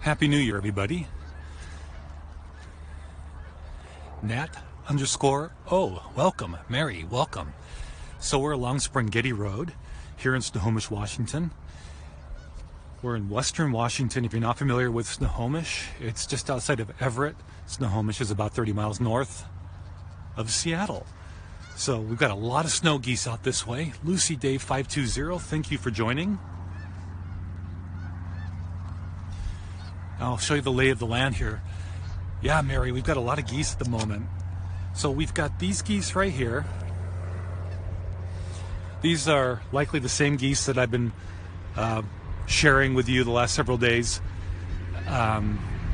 Happy New Year, everybody. Nat_, welcome. Mary, welcome. So we're along Sprengeti Road here in Snohomish, Washington. We're in Western Washington. If you're not familiar with Snohomish, it's just outside of Everett. Snohomish is about 30 miles north of Seattle. So we've got a lot of snow geese out this way. Lucy Dave 520, thank you for joining. I'll show you the lay of the land here. Yeah, Mary, we've got a lot of geese at the moment. So we've got these geese right here. These are likely the same geese that I've been sharing with you the last several days.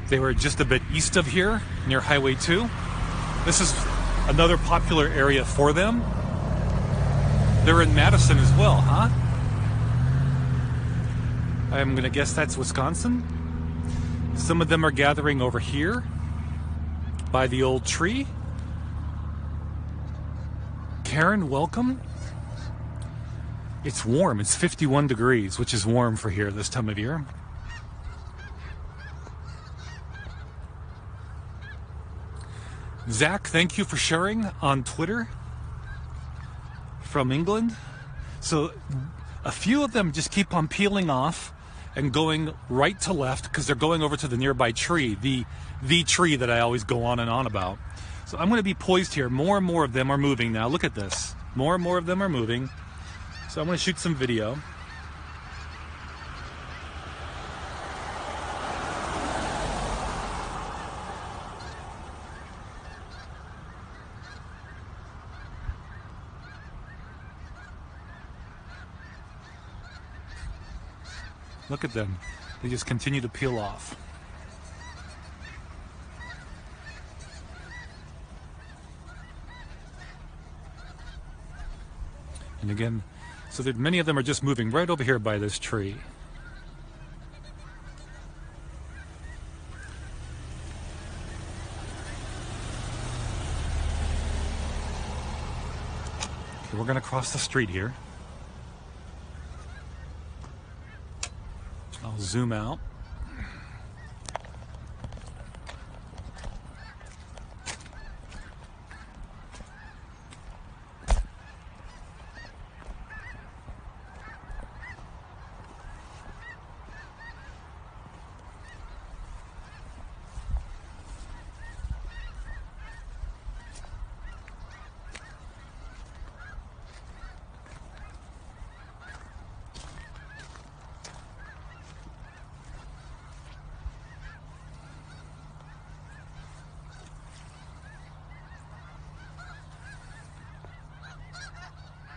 They were just a bit east of here, near Highway 2. This is another popular area for them. They're in Madison as well, huh? I'm gonna guess that's Wisconsin. Some of them are gathering over here by the old tree. Karen, welcome. It's warm. It's 51 degrees, which is warm for here this time of year. Zach, thank you for sharing on Twitter from England. So a few of them just keep on peeling off and going right to left because they're going over to the nearby tree, the tree that I always go on and on about. So I'm going to be poised here. More and more of them are moving now. Look at this. More and more of them are moving. So I'm going to shoot some video. Look at them. They just continue to peel off. And again, so that many of them are just moving right over here by this tree. Okay, we're going to cross the street here. I'll zoom out.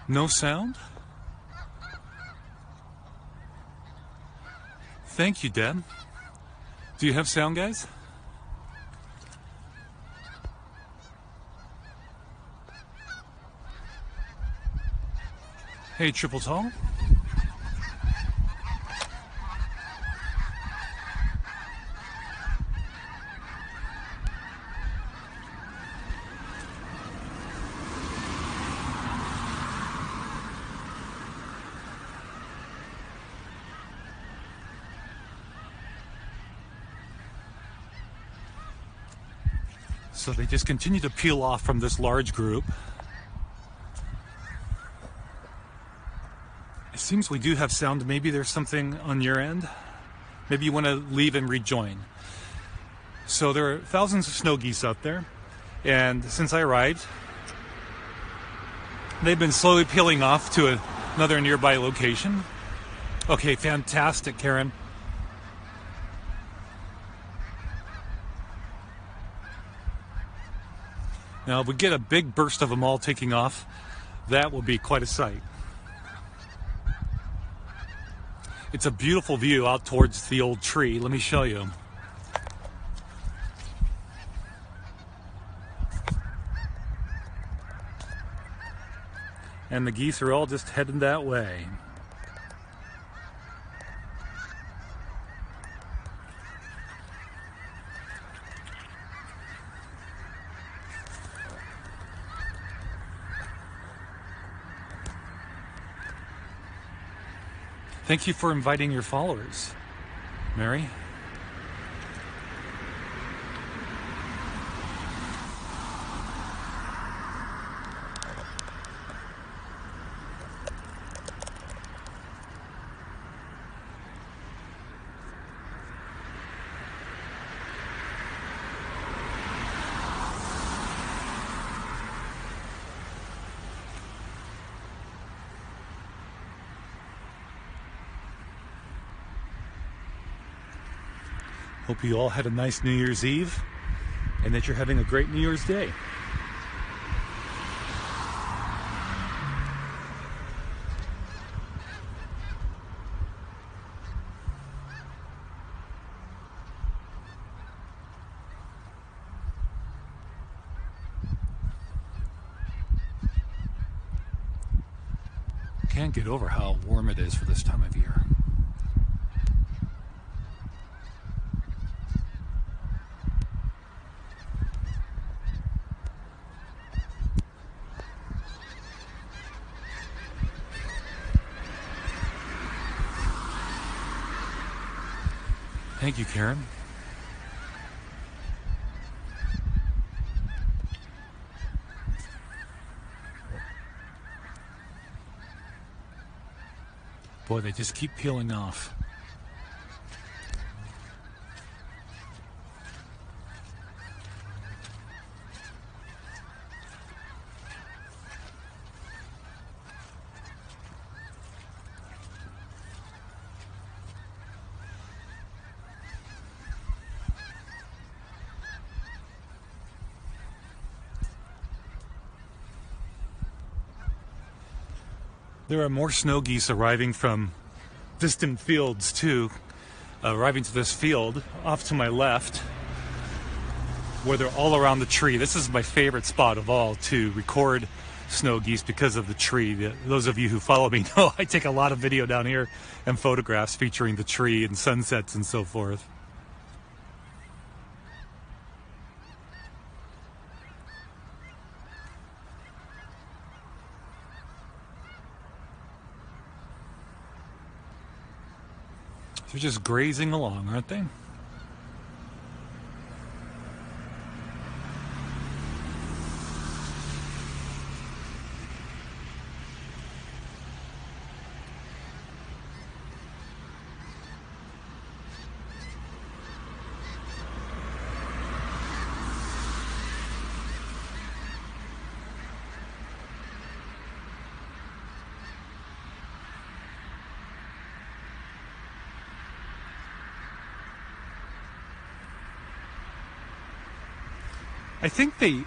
No sound? Thank you, Deb. Do you have sound, guys? Hey, Triple Tall. So they just continue to peel off from this large group. It seems we do have sound. Maybe there's something on your end. Maybe you want to leave and rejoin. So there are thousands of snow geese out there. And since I arrived, they've been slowly peeling off to another nearby location. Okay, fantastic, Karen. Now, if we get a big burst of them all taking off, that will be quite a sight. It's a beautiful view out towards the old tree. Let me show you. And the geese are all just heading that way. Thank you for inviting your followers, Mary. Hope you all had a nice New Year's Eve and that you're having a great New Year's Day. Can't get over how warm it is for this time of year. Thank you, Karen. Boy, they just keep peeling off. There are more snow geese arriving from distant fields too, arriving to this field off to my left, where they're all around the tree. This is my favorite spot of all to record snow geese because of the tree. Those of you who follow me know I take a lot of video down here and photographs featuring the tree and sunsets and so forth. They're just grazing along, aren't they? I think they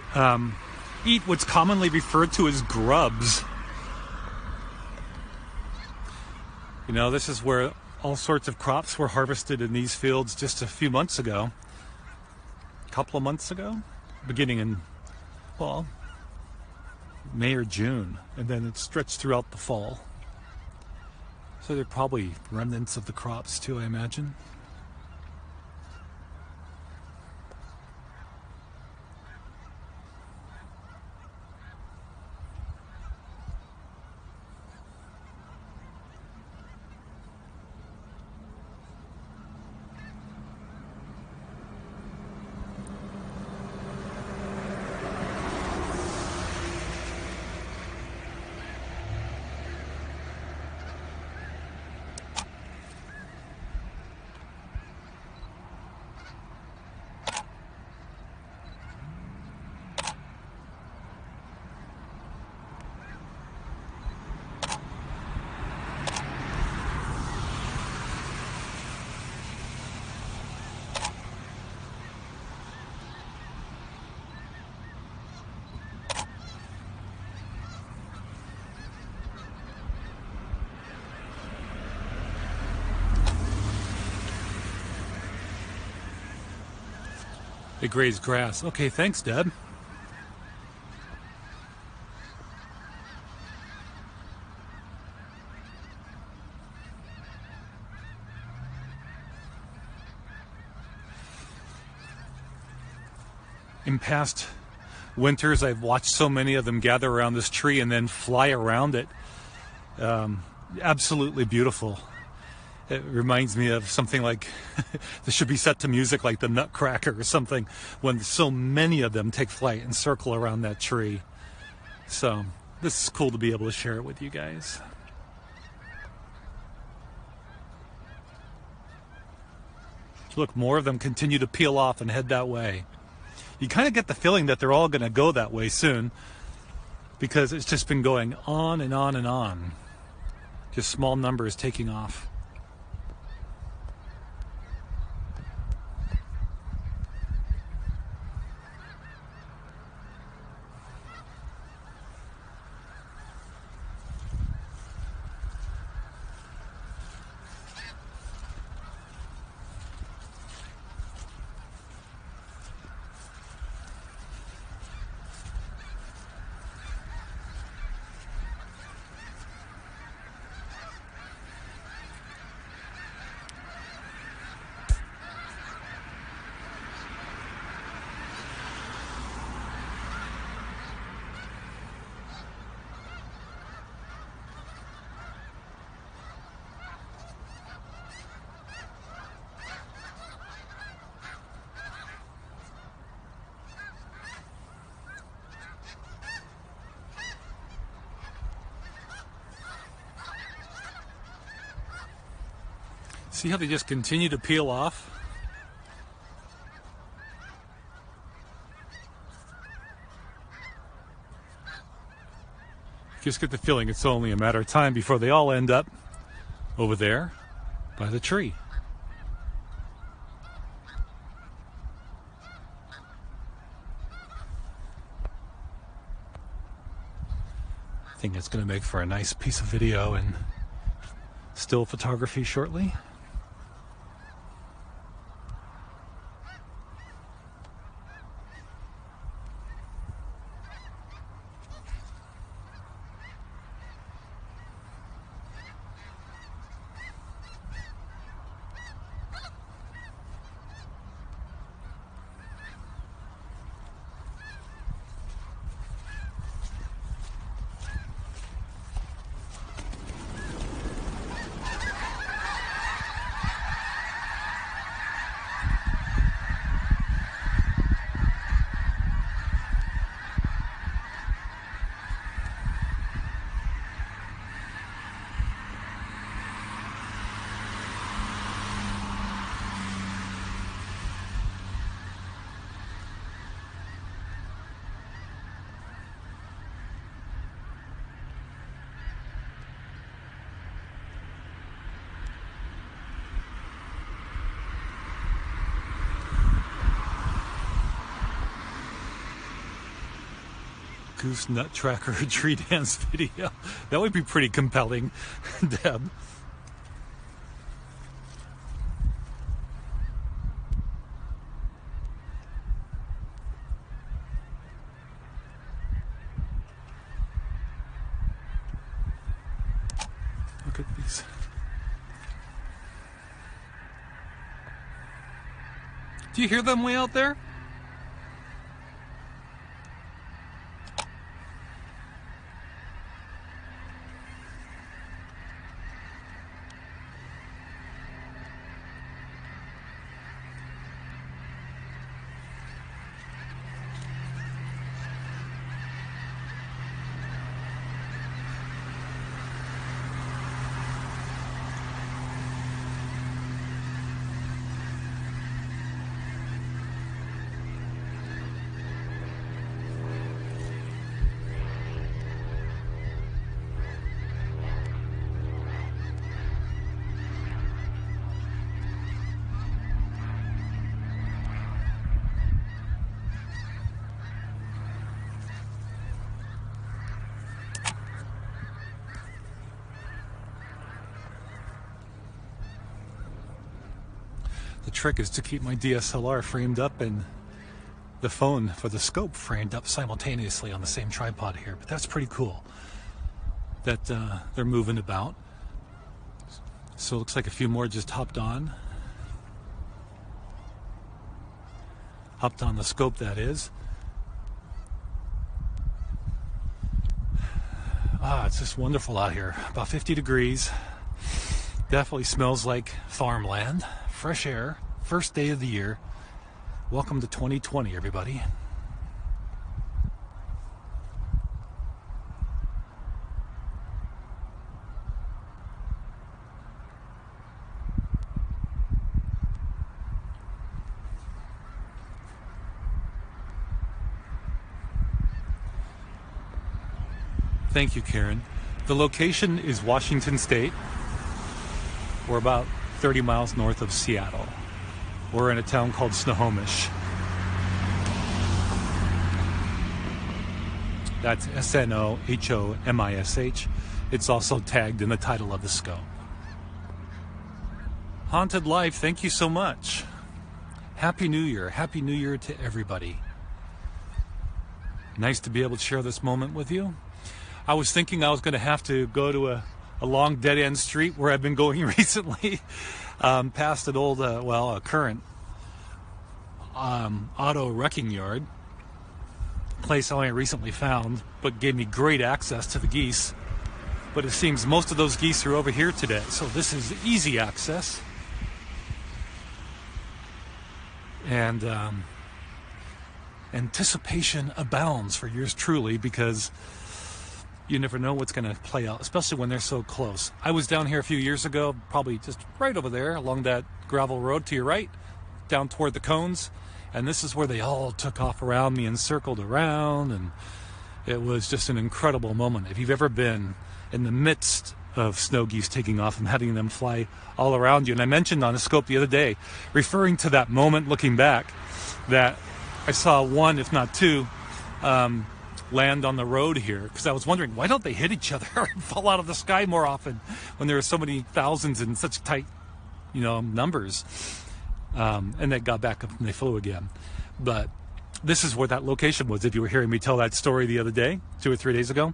eat what's commonly referred to as grubs. You know, this is where all sorts of crops were harvested in these fields just a few months ago. A couple of months ago? Beginning in, well, May or June. And then it stretched throughout the fall. So they're probably remnants of the crops too, I imagine. They graze grass. Okay, thanks, Deb. In past winters, I've watched so many of them gather around this tree and then fly around it. Absolutely beautiful. It reminds me of something like, this should be set to music like the Nutcracker or something, when so many of them take flight and circle around that tree. So this is cool to be able to share it with you guys. Look, more of them continue to peel off and head that way. You kind of get the feeling that they're all going to go that way soon, because it's just been going on and on and on. Just small numbers taking off. See how they just continue to peel off? Just get the feeling it's only a matter of time before they all end up over there by the tree. I think it's going to make for a nice piece of video and still photography shortly. Goose Nut Tracker tree dance video. That would be pretty compelling, Deb. Look at these. Do you hear them way out there? The trick is to keep my DSLR framed up and the phone for the scope framed up simultaneously on the same tripod here. But that's pretty cool that they're moving about. So it looks like a few more just hopped on. Hopped on the scope, that is. It's just wonderful out here. About 50 degrees. Definitely smells like farmland. Fresh air. First day of the year. Welcome to 2020, everybody. Thank you, Karen. The location is Washington State. We're about 30 miles north of Seattle. We're in a town called Snohomish. That's Snohomish. It's also tagged in the title of the scope. Haunted Life, thank you so much. Happy New Year. Happy New Year to everybody. Nice to be able to share this moment with you. I was thinking I was going to have to go to a long dead-end street where I've been going recently, past an old, a current auto wrecking yard, place I only recently found, but gave me great access to the geese. But it seems most of those geese are over here today, so this is easy access. And anticipation abounds for yours truly, because You never know what's going to play out, especially when they're so close. I was down here a few years ago, probably just right over there along that gravel road to your right, down toward the cones, and this is where they all took off around me and circled around, and it was just an incredible moment. If you've ever been in the midst of snow geese taking off and having them fly all around you, and I mentioned on a scope the other day, referring to that moment looking back, that I saw one, if not two, land on the road here, because I was wondering, why don't they hit each other and fall out of the sky more often when there are so many thousands in such tight, numbers? And they got back up and they flew again. But this is where that location was. If you were hearing me tell that story the other day, 2 or 3 days ago,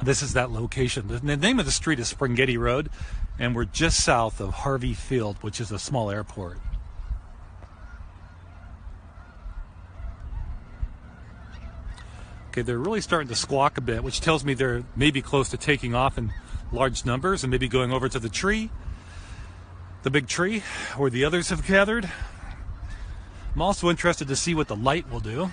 this is that location. The name of the street is Springhetty Road, and we're just south of Harvey Field, which is a small airport. Okay, they're really starting to squawk a bit, which tells me they're maybe close to taking off in large numbers and maybe going over to the tree, the big tree, where the others have gathered. I'm also interested to see what the light will do.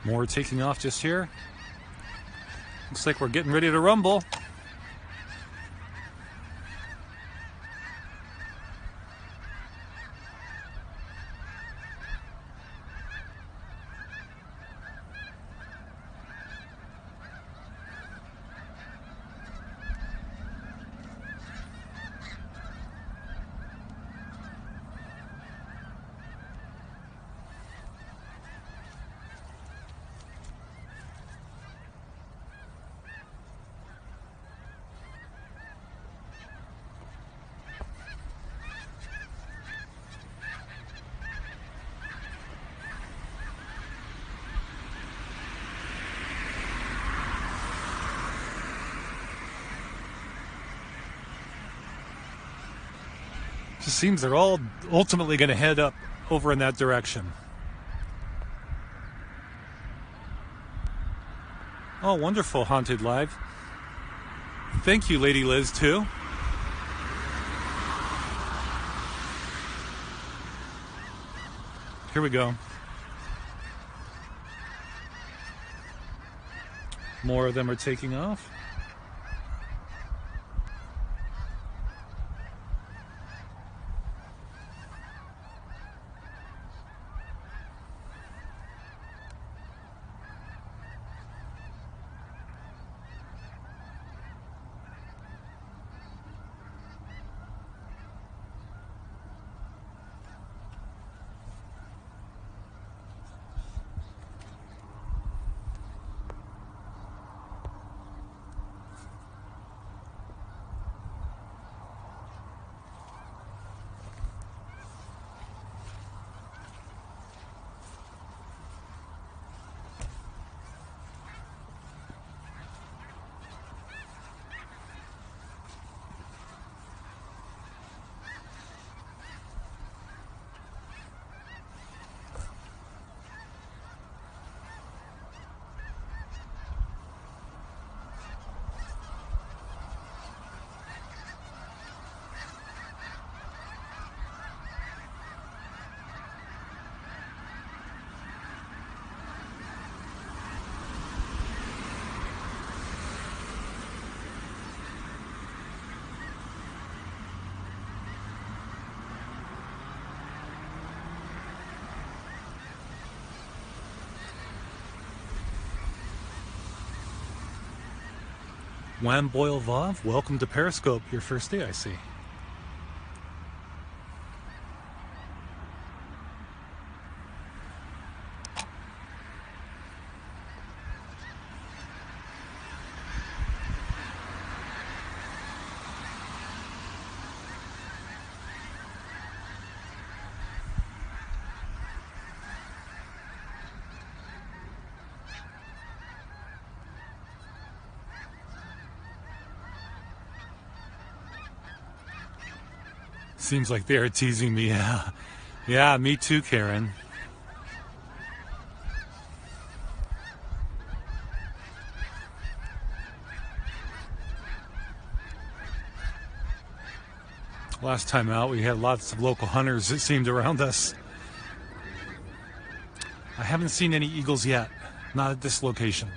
More taking off just here. Looks like we're getting ready to rumble. Just seems they're all ultimately going to head up over in that direction. Oh, wonderful, Haunted Live. Thank you, Lady Liz, too. Here we go. More of them are taking off. Wham Boyle Vav, welcome to Periscope, your first day, I see. Seems like they're teasing me. Yeah, me too, Karen. Last time out, we had lots of local hunters, it seemed, around us. I haven't seen any eagles yet, not at this location.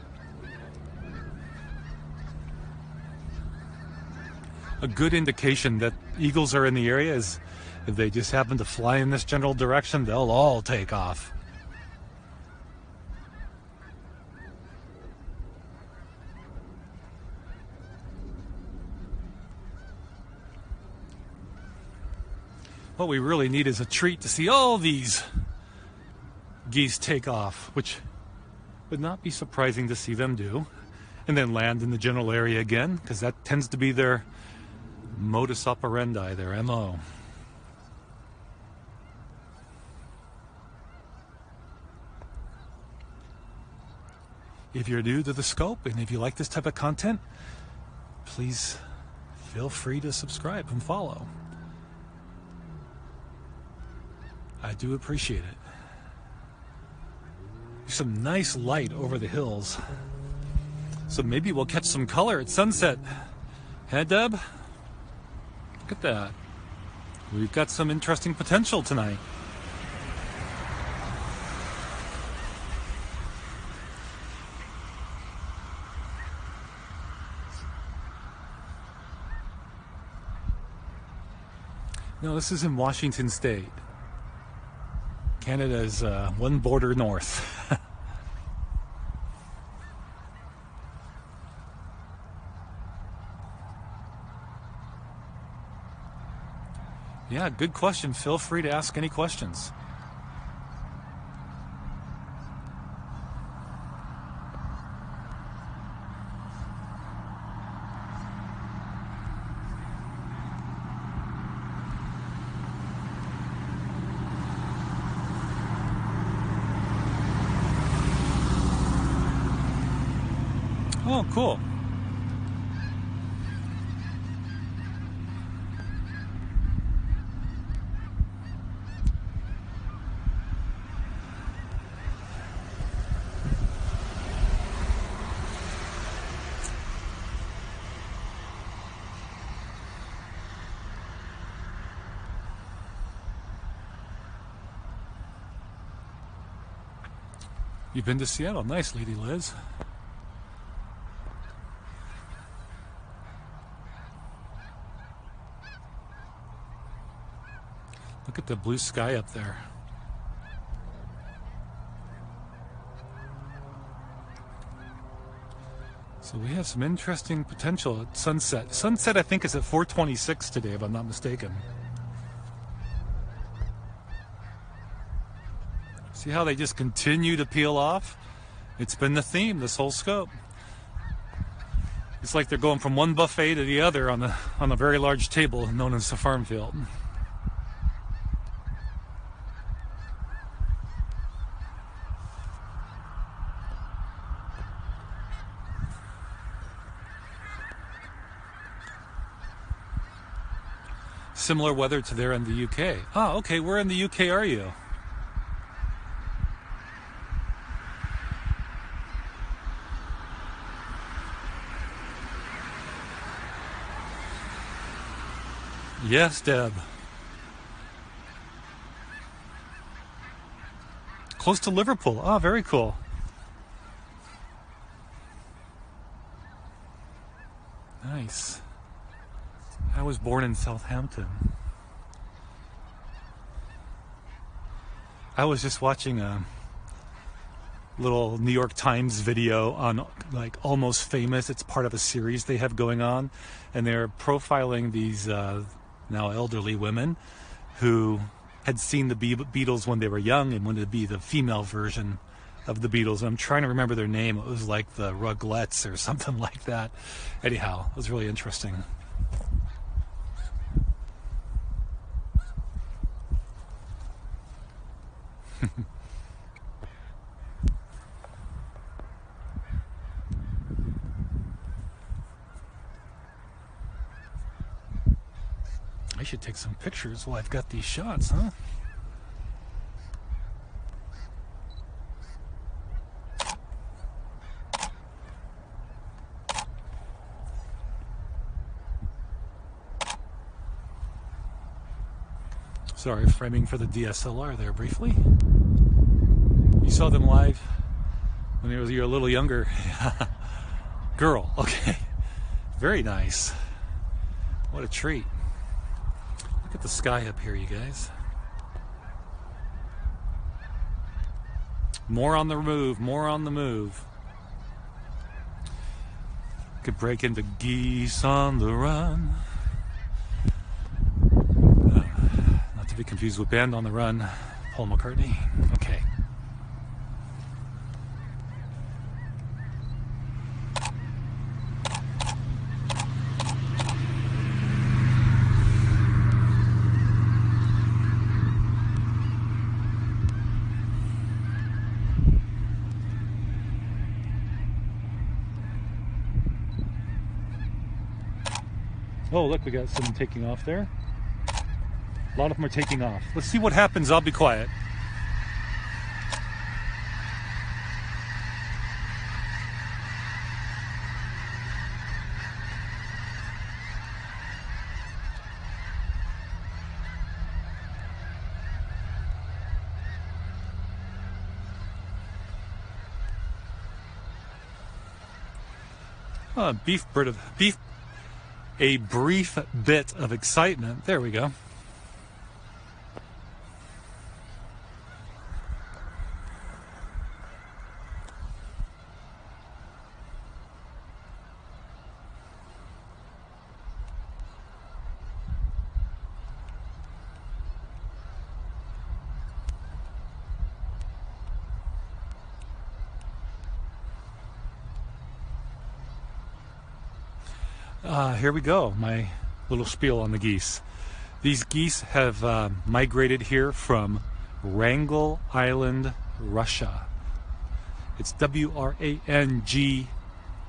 A good indication that eagles are in the area is if they just happen to fly in this general direction, they'll all take off. What we really need is a treat to see all these geese take off, which would not be surprising to see them do, and then land in the general area again, because that tends to be their modus operandi, their MO. If you're new to the scope and if you like this type of content, please feel free to subscribe and follow. I do appreciate it. There's some nice light over the hills, so maybe we'll catch some color at sunset. Huh, Deb? Look at that. We've got some interesting potential tonight. No, this is in Washington State. Canada's one border north. Yeah, good question. Feel free to ask any questions. Oh, cool. You've been to Seattle. Nice, Lady Liz. Look at the blue sky up there. So we have some interesting potential at sunset. Sunset, I think, is at 4:26 today, if I'm not mistaken. See how they just continue to peel off? It's been the theme this whole scope. It's like they're going from one buffet to the other on a very large table known as the farm field. Similar weather to there in the UK. Oh, okay, where in the UK are you? Yes, Deb. Close to Liverpool. Oh, very cool. Nice. I was born in Southampton. I was just watching a little New York Times video on like Almost Famous. It's part of a series they have going on, and they're profiling these now elderly women who had seen the Beatles when they were young and wanted to be the female version of the Beatles. I'm trying to remember their name. It was like the Rugrats or something like that. Anyhow, it was really interesting. I should take some pictures while I've got these shots, huh? Sorry, framing for the DSLR there briefly. You saw them live when you were a little younger. Girl, okay. Very nice. What a treat. Look at the sky up here, you guys. More on the move, more on the move. Could break into Geese on the Run. Not to be confused with Band on the Run, Paul McCartney. Okay. Oh, look, we got some taking off there. A lot of them are taking off. Let's see what happens. I'll be quiet. A brief bit of excitement. There we go. Here we go, my little spiel on the geese. These geese have migrated here from Wrangel Island, Russia. It's W-R-A-N-G,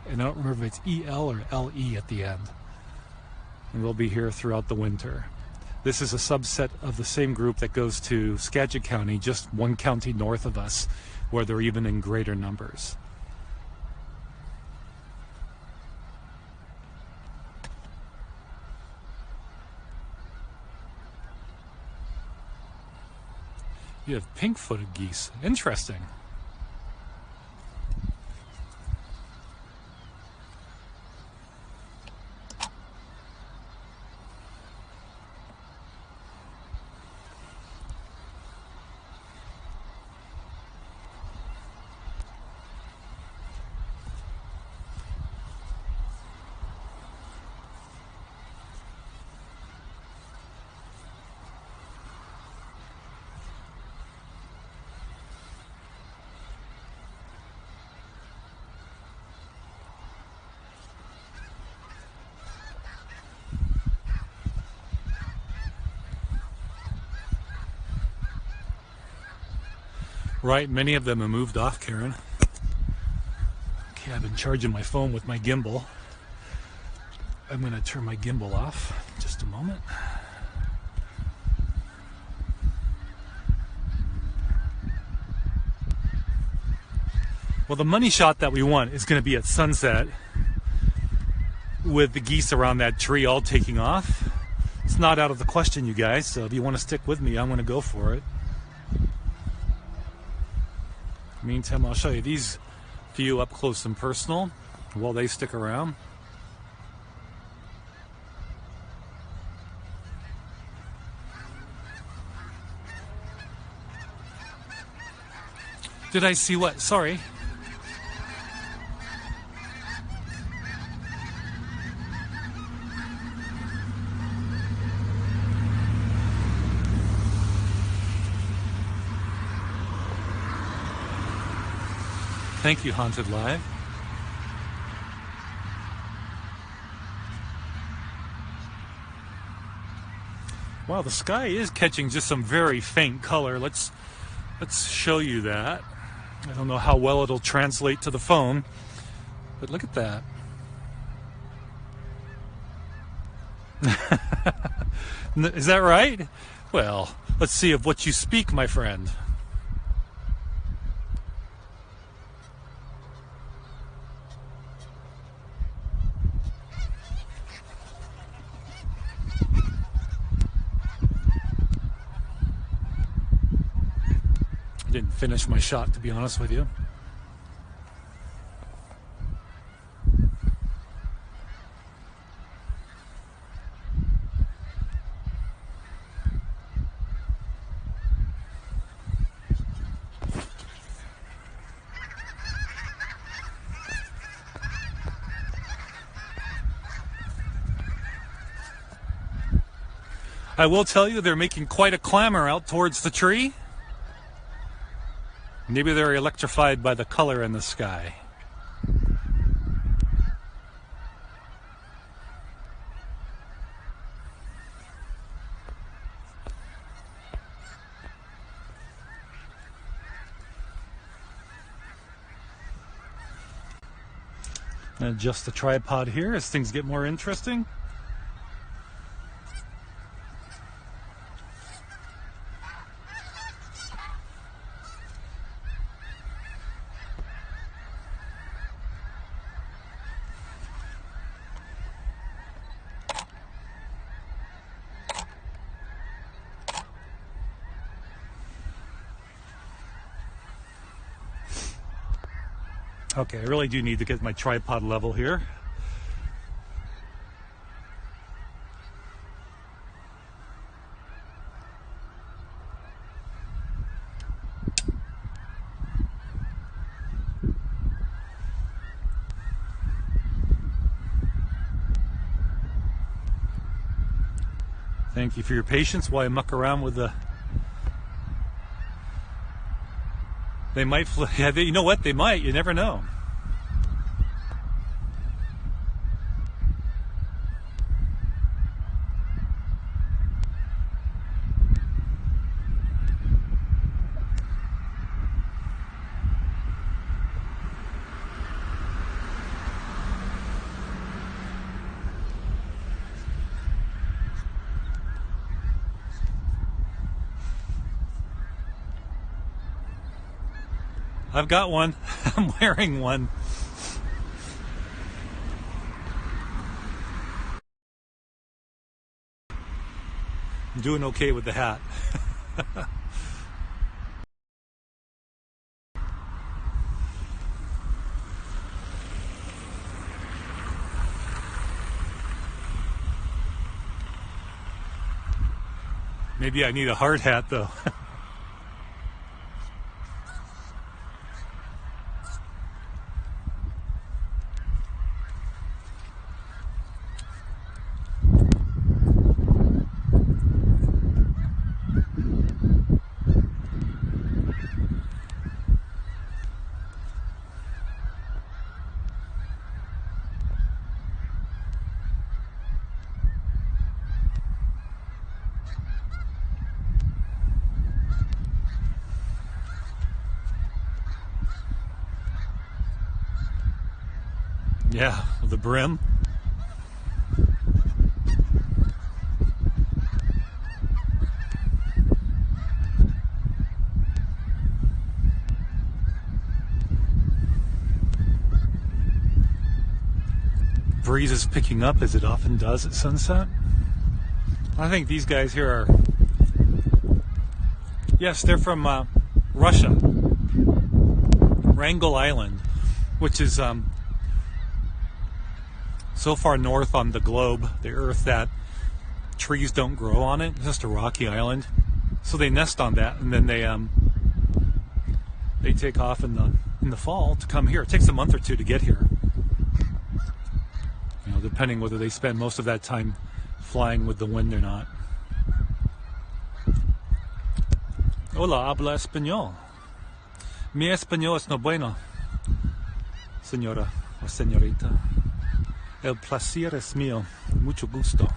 and I don't remember if it's E-L or L-E at the end. And they'll be here throughout the winter. This is a subset of the same group that goes to Skagit County, just one county north of us, where they're even in greater numbers. You have pink-footed geese. Interesting. Right, many of them have moved off, Karen. Okay, I've been charging my phone with my gimbal. I'm going to turn my gimbal off in just a moment. Well, the money shot that we want is going to be at sunset with the geese around that tree all taking off. It's not out of the question, you guys, so if you want to stick with me, I'm going to go for it. Meantime, I'll show you these few up close and personal while they stick around. Did I see what? Sorry. Thank you, Haunted Live. Wow, the sky is catching just some very faint color. Let's show you that. I don't know how well it'll translate to the phone, but look at that. Is that right? Well, let's see of what you speak, my friend. I didn't finish my shot, to be honest with you. I will tell you, they're making quite a clamor out towards the tree. Maybe they're electrified by the color in the sky. Adjust the tripod here as things get more interesting. Okay, I really do need to get my tripod level here. Thank you for your patience while I muck around with the... They might fly. Yeah, you know what? They might. You never know. I've got one. I'm wearing one. I'm doing okay with the hat. Maybe I need a hard hat though. Yeah, with the brim. Breeze is picking up as it often does at sunset. I think these guys here are, yes, they're from Russia, Wrangel Island, which is so far north on the globe, the earth, that trees don't grow on it. It's just a rocky island. So they nest on that, and then they take off in the fall to come here. It takes a month or two to get here. You know, depending whether they spend most of that time flying with the wind or not. Hola, habla español. Mi español es no bueno, señora o señorita. El placer es mío. Mucho gusto.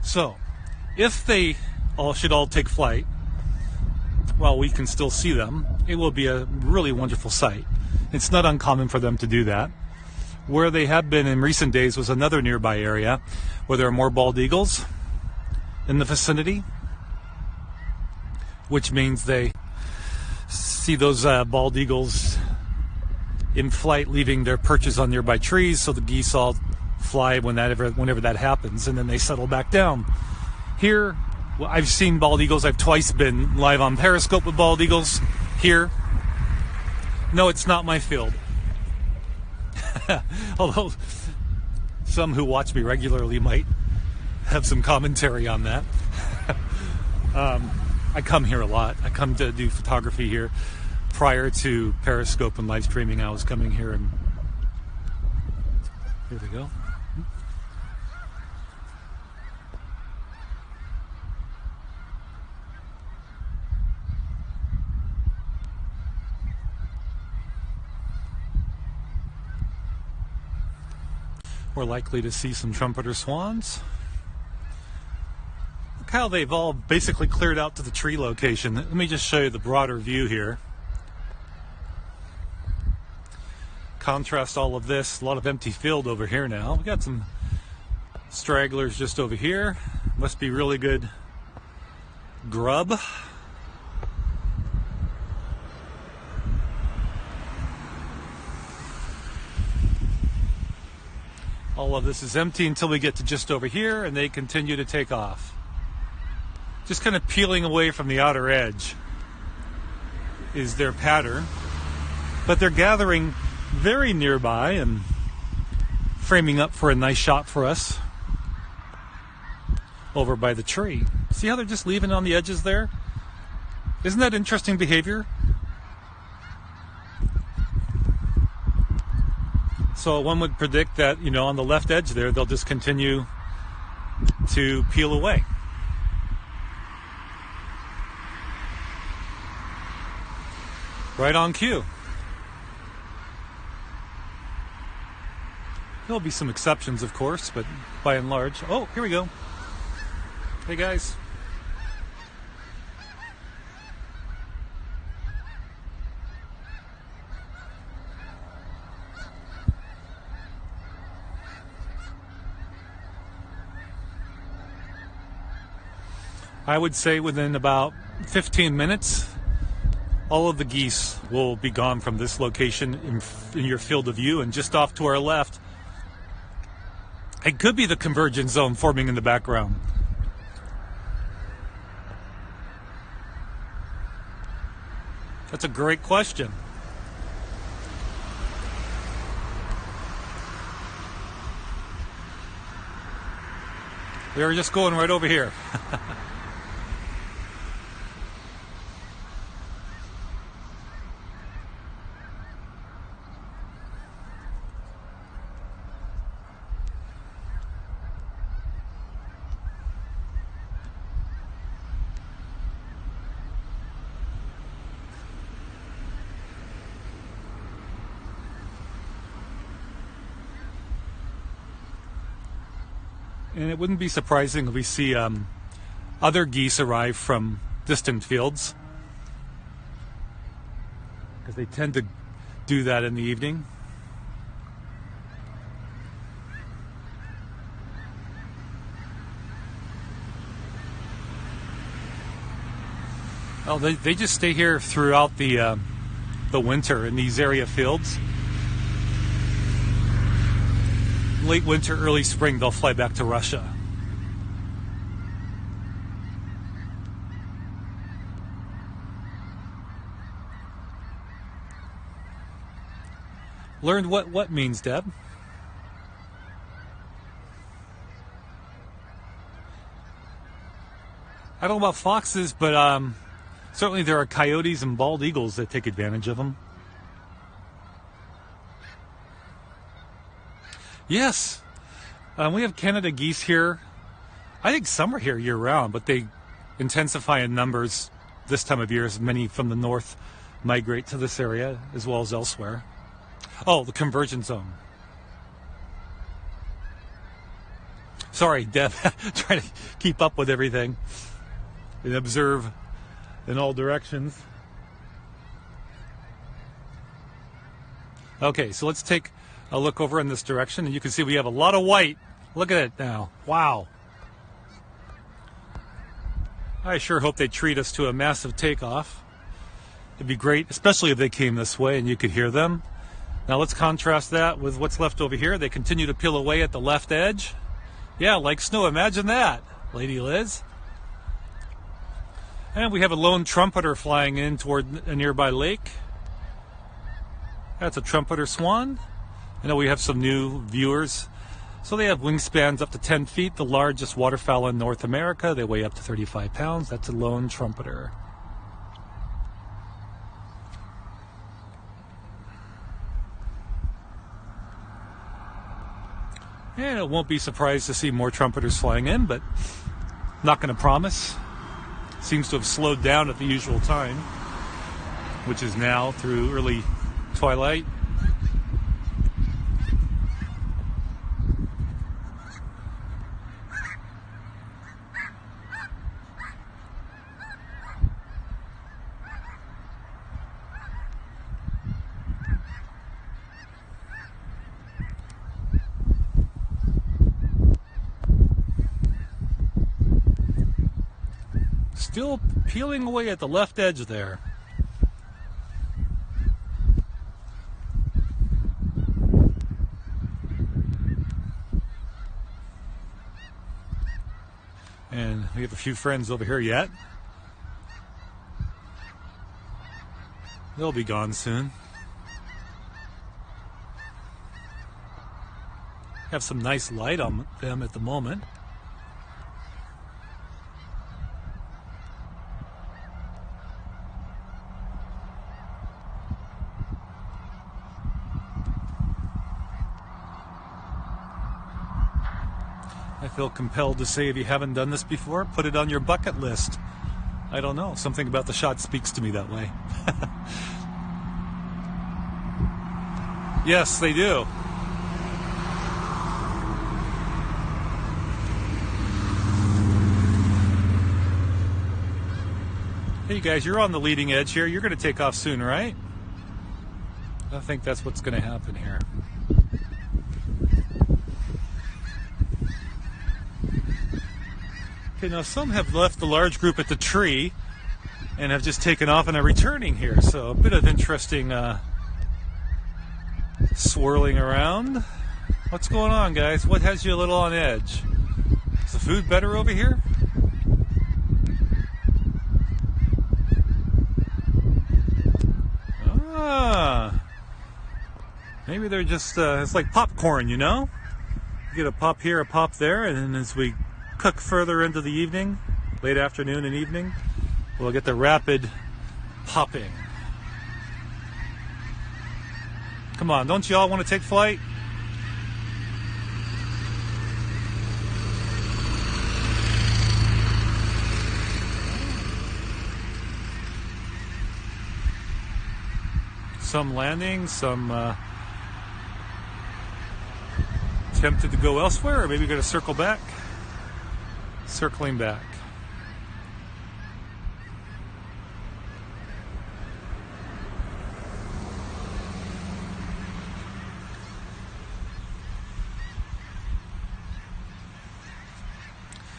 So, if they should all take flight, while we can still see them, it will be a really wonderful sight. It's not uncommon for them to do that. Where they have been in recent days was another nearby area where there are more bald eagles in the vicinity, which means they see those bald eagles in flight, leaving their perches on nearby trees, so the geese all fly whenever that happens, and then they settle back down. Here, well, I've seen bald eagles. I've twice been live on Periscope with bald eagles. Here, no, it's not my field. Although some who watch me regularly might have some commentary on that. I come here a lot. I come to do photography here. Prior to Periscope and live streaming, I was coming here, and here we go. We're likely to see some trumpeter swans. Look how they've all basically cleared out to the tree location. Let me just show you the broader view here. Contrast all of this, a lot of empty field over here now. We got some stragglers just over here. Must be really good grub. All of this is empty until we get to just over here, and they continue to take off. Just kind of peeling away from the outer edge is their pattern. But they're gathering very nearby and framing up for a nice shot for us over by the tree. See how they're just leaving on the edges there? Isn't that interesting behavior? So one would predict that, you know, on the left edge there, they'll just continue to peel away. Right on cue. There'll be some exceptions, of course, but by and large... Oh, here we go. Hey, guys. I would say within about 15 minutes, all of the geese will be gone from this location in your field of view, and just off to our left, it could be the convergence zone forming in the background. That's a great question. We were just going right over here. And it wouldn't be surprising if we see other geese arrive from distant fields, because they tend to do that in the evening. Oh, they just stay here throughout the winter in these area fields. Late winter, early spring, they'll fly back to Russia. Learned what means, Deb? I don't know about foxes, but certainly there are coyotes and bald eagles that take advantage of them. Yes, we have Canada geese here. I think some are here year-round, but they intensify in numbers this time of year as many from the north migrate to this area as well as elsewhere. Oh, the convergence zone. Sorry, Deb, trying to keep up with everything and observe in all directions. Okay, so let's take a look over in this direction, and you can see we have a lot of white. Look at it now. Wow. I sure hope they treat us to a massive takeoff. It'd be great, especially if they came this way and you could hear them. Now let's contrast that with what's left over here. They continue to peel away at the left edge. Yeah, like snow. Imagine that, Lady Liz. And we have a lone trumpeter flying in toward a nearby lake. That's a trumpeter swan. I know we have some new viewers. So they have wingspans up to 10 feet, the largest waterfowl in North America. They weigh up to 35 pounds. That's a lone trumpeter. And it won't be surprised to see more trumpeters flying in, but not going to promise. Seems to have slowed down at the usual time, which is now through early twilight. Still peeling away at the left edge there. And we have a few friends over here yet. They'll be gone soon. Have some nice light on them at the moment. I feel compelled to say, if you haven't done this before, put it on your bucket list. I don't know. Something about the shot speaks to me that way. Yes, they do. Hey guys, you're on the leading edge here. You're going to take off soon, right? I think that's what's going to happen here. Okay, now some have left the large group at the tree and have just taken off and are returning here. So a bit of interesting swirling around. What's going on, guys? What has you a little on edge? Is the food better over here? Ah, maybe they're just, it's like popcorn, you know? You get a pop here, a pop there, and then as we cook further into the evening, late afternoon and evening, we'll get the rapid popping. Come on, don't you all want to take flight? Some landing, some tempted to go elsewhere, or maybe going to circle back. Circling back.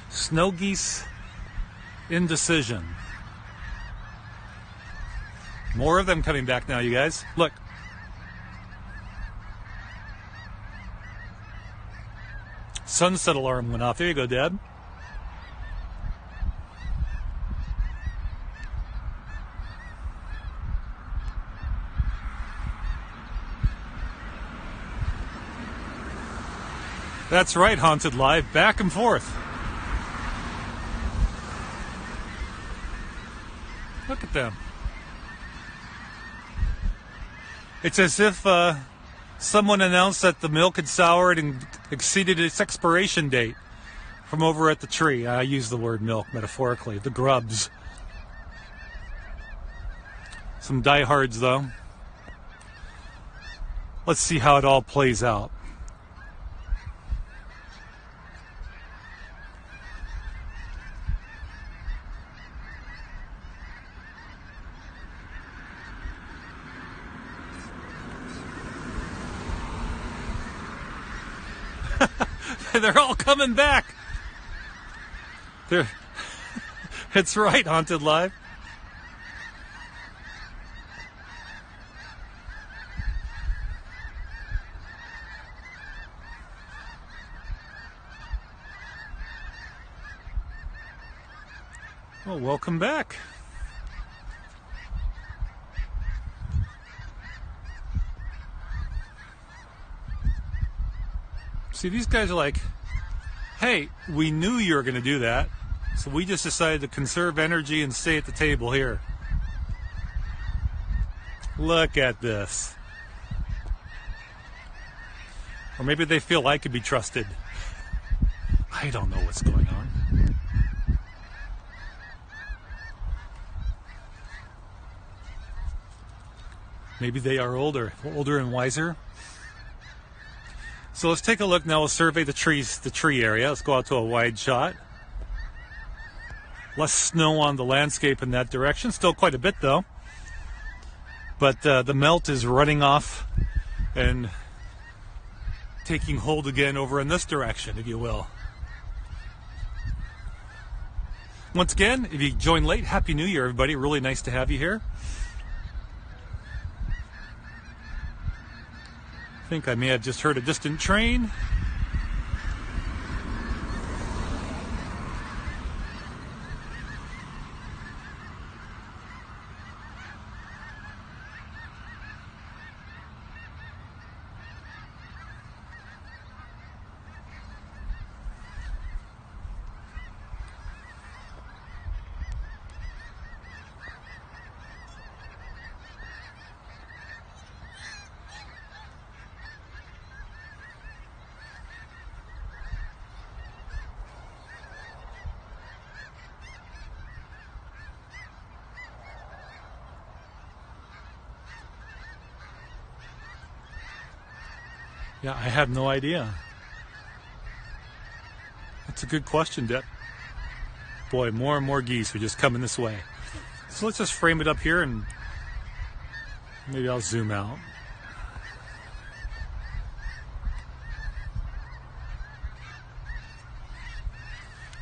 Snow geese indecision. More of them coming back now, you guys. Look. Sunset alarm went off. There you go, Deb. That's right, Haunted Live, back and forth. Look at them. It's as if someone announced that the milk had soured and exceeded its expiration date from over at the tree. I use the word milk metaphorically, the grubs. Some diehards, though. Let's see how it all plays out. They're all coming back. It's right, Haunted Live. Well, welcome back. See, these guys are like, hey, we knew you were going to do that, so we just decided to conserve energy and stay at the table here. Look at this. Or maybe they feel I could be trusted. I don't know what's going on. Maybe they are older and wiser. So let's take a look now. We'll survey the tree area. Let's go out to a wide shot. Less snow on the landscape in that direction. Still quite a bit though. But the melt is running off and taking hold again over in this direction, if you will. Once again, if you joined late, Happy New Year, everybody. Really nice to have you here. I think I may have just heard a distant train. Yeah, I have no idea. That's a good question, Deb. Boy, more and more geese are just coming this way. So let's just frame it up here and maybe I'll zoom out.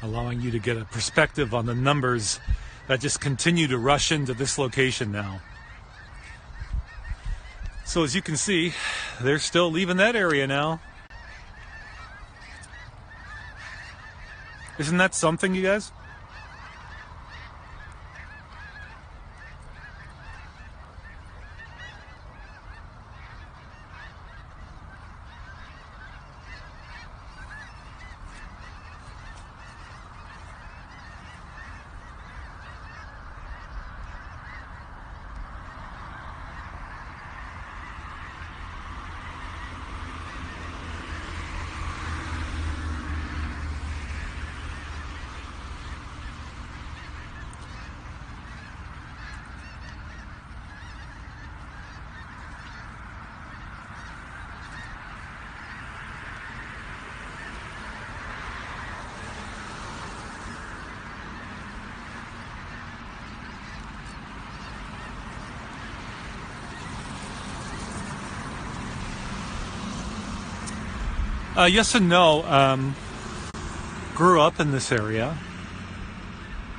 Allowing you to get a perspective on the numbers that just continue to rush into this location now. So as you can see, they're still leaving that area now. Isn't that something, you guys? Yes and no. Grew up in this area,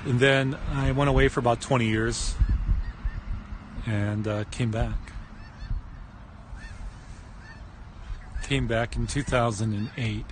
and then I went away for about 20 years and came back. Came back in 2008.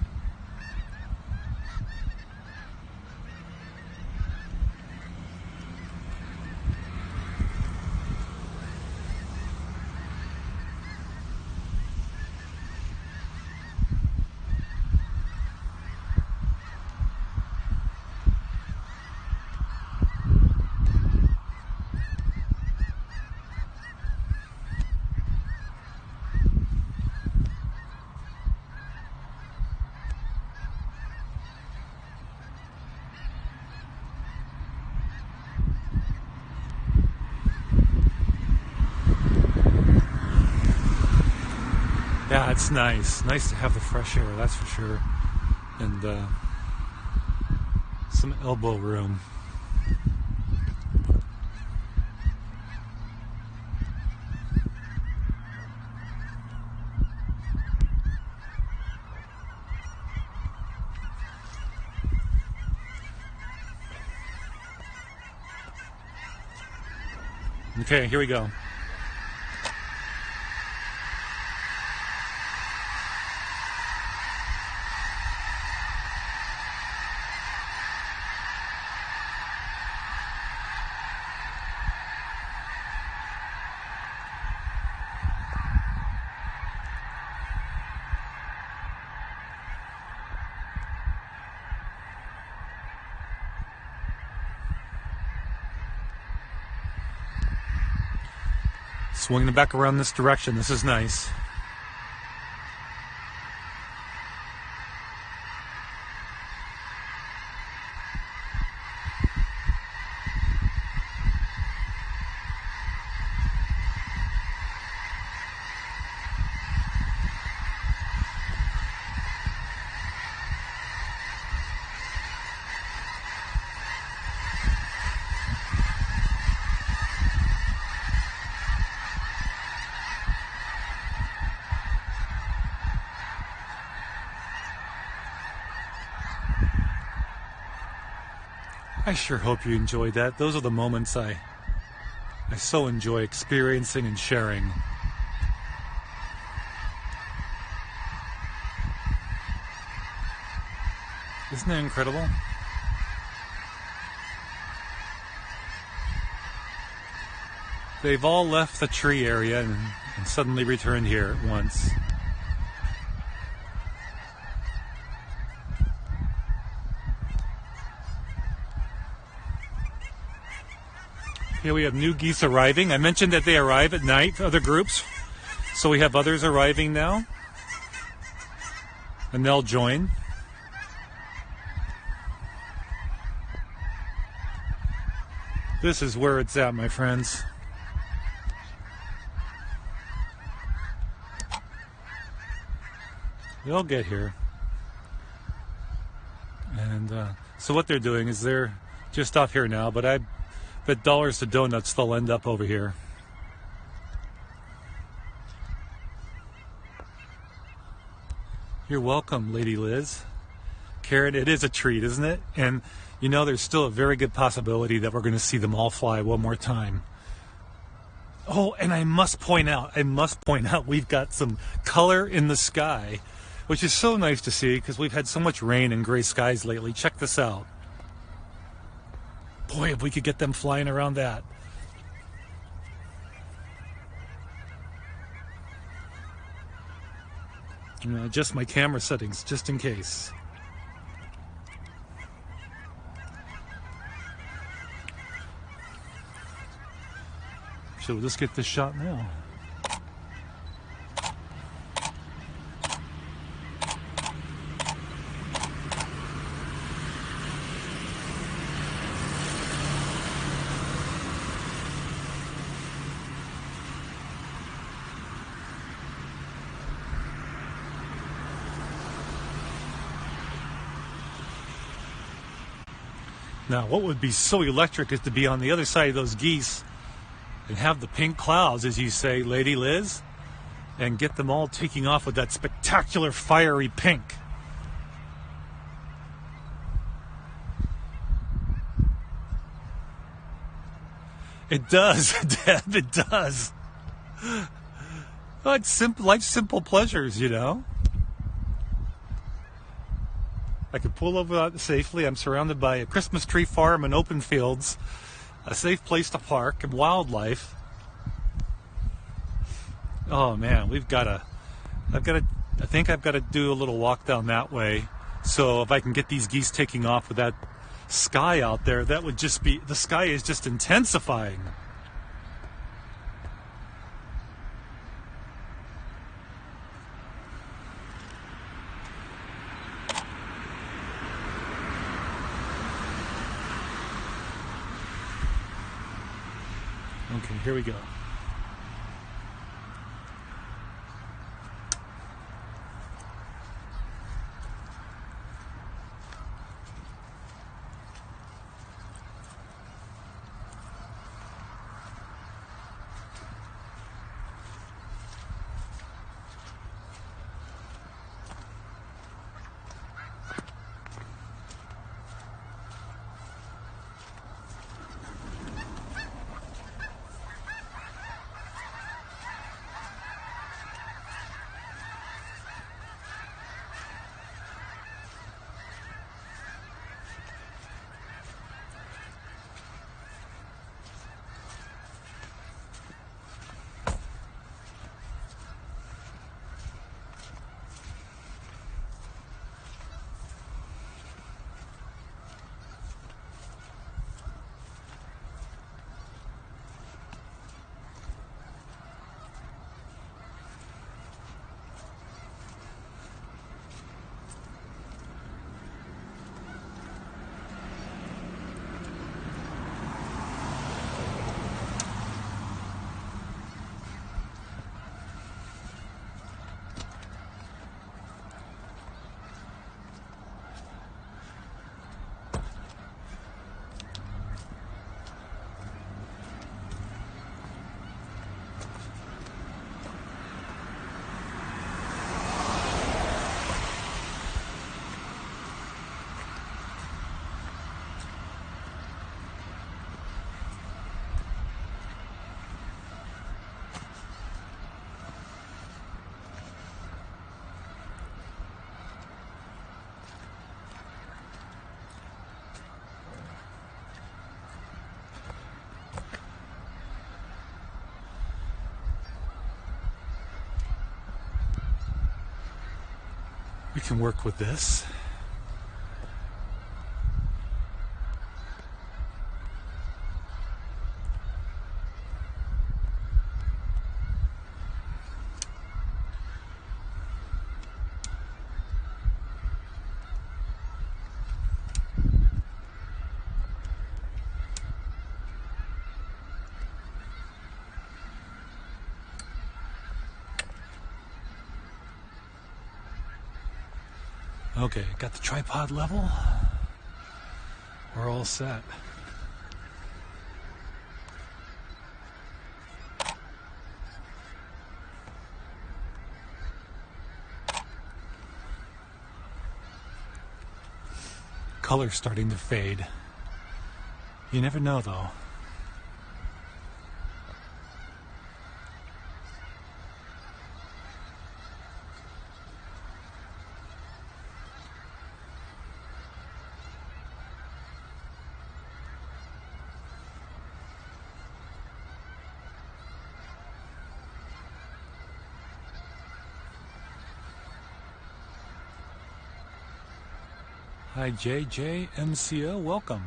Yeah, it's nice. Nice to have the fresh air, that's for sure. And some elbow room. Okay, here we go. Swinging back around this direction. This is nice. I sure hope you enjoyed that. Those are the moments I so enjoy experiencing and sharing. Isn't that incredible? They've all left the tree area and suddenly returned here at once. Here we have new geese arriving. I mentioned that they arrive at night, other groups. So we have others arriving now. And they'll join. This is where it's at, my friends. They'll get here. And so what they're doing is they're just off here now, but I bet dollars to donuts they'll end up over here. You're welcome, Lady Liz. Karen, it is a treat, isn't it? And you know, there's still a very good possibility that we're going to see them all fly one more time. Oh, and I must point out, we've got some color in the sky, which is so nice to see because we've had so much rain and gray skies lately. Check this out. Boy, if we could get them flying around that. I'm going to adjust my camera settings just in case. So we'll just get this shot now. Now, what would be so electric is to be on the other side of those geese and have the pink clouds, as you say, Lady Liz, and get them all taking off with that spectacular fiery pink. It does, Deb, it does. Oh, it's simple, life's simple pleasures, you know. I could pull over safely. I'm surrounded by a Christmas tree farm and open fields, a safe place to park, and wildlife. Oh man, I think I've got to do a little walk down that way. So if I can get these geese taking off with that sky out there, that would just be, the sky is just intensifying. Okay, here we go. We can work with this. Okay, got the tripod level. We're all set. Color's starting to fade. You never know though. Hi JJMCO, welcome.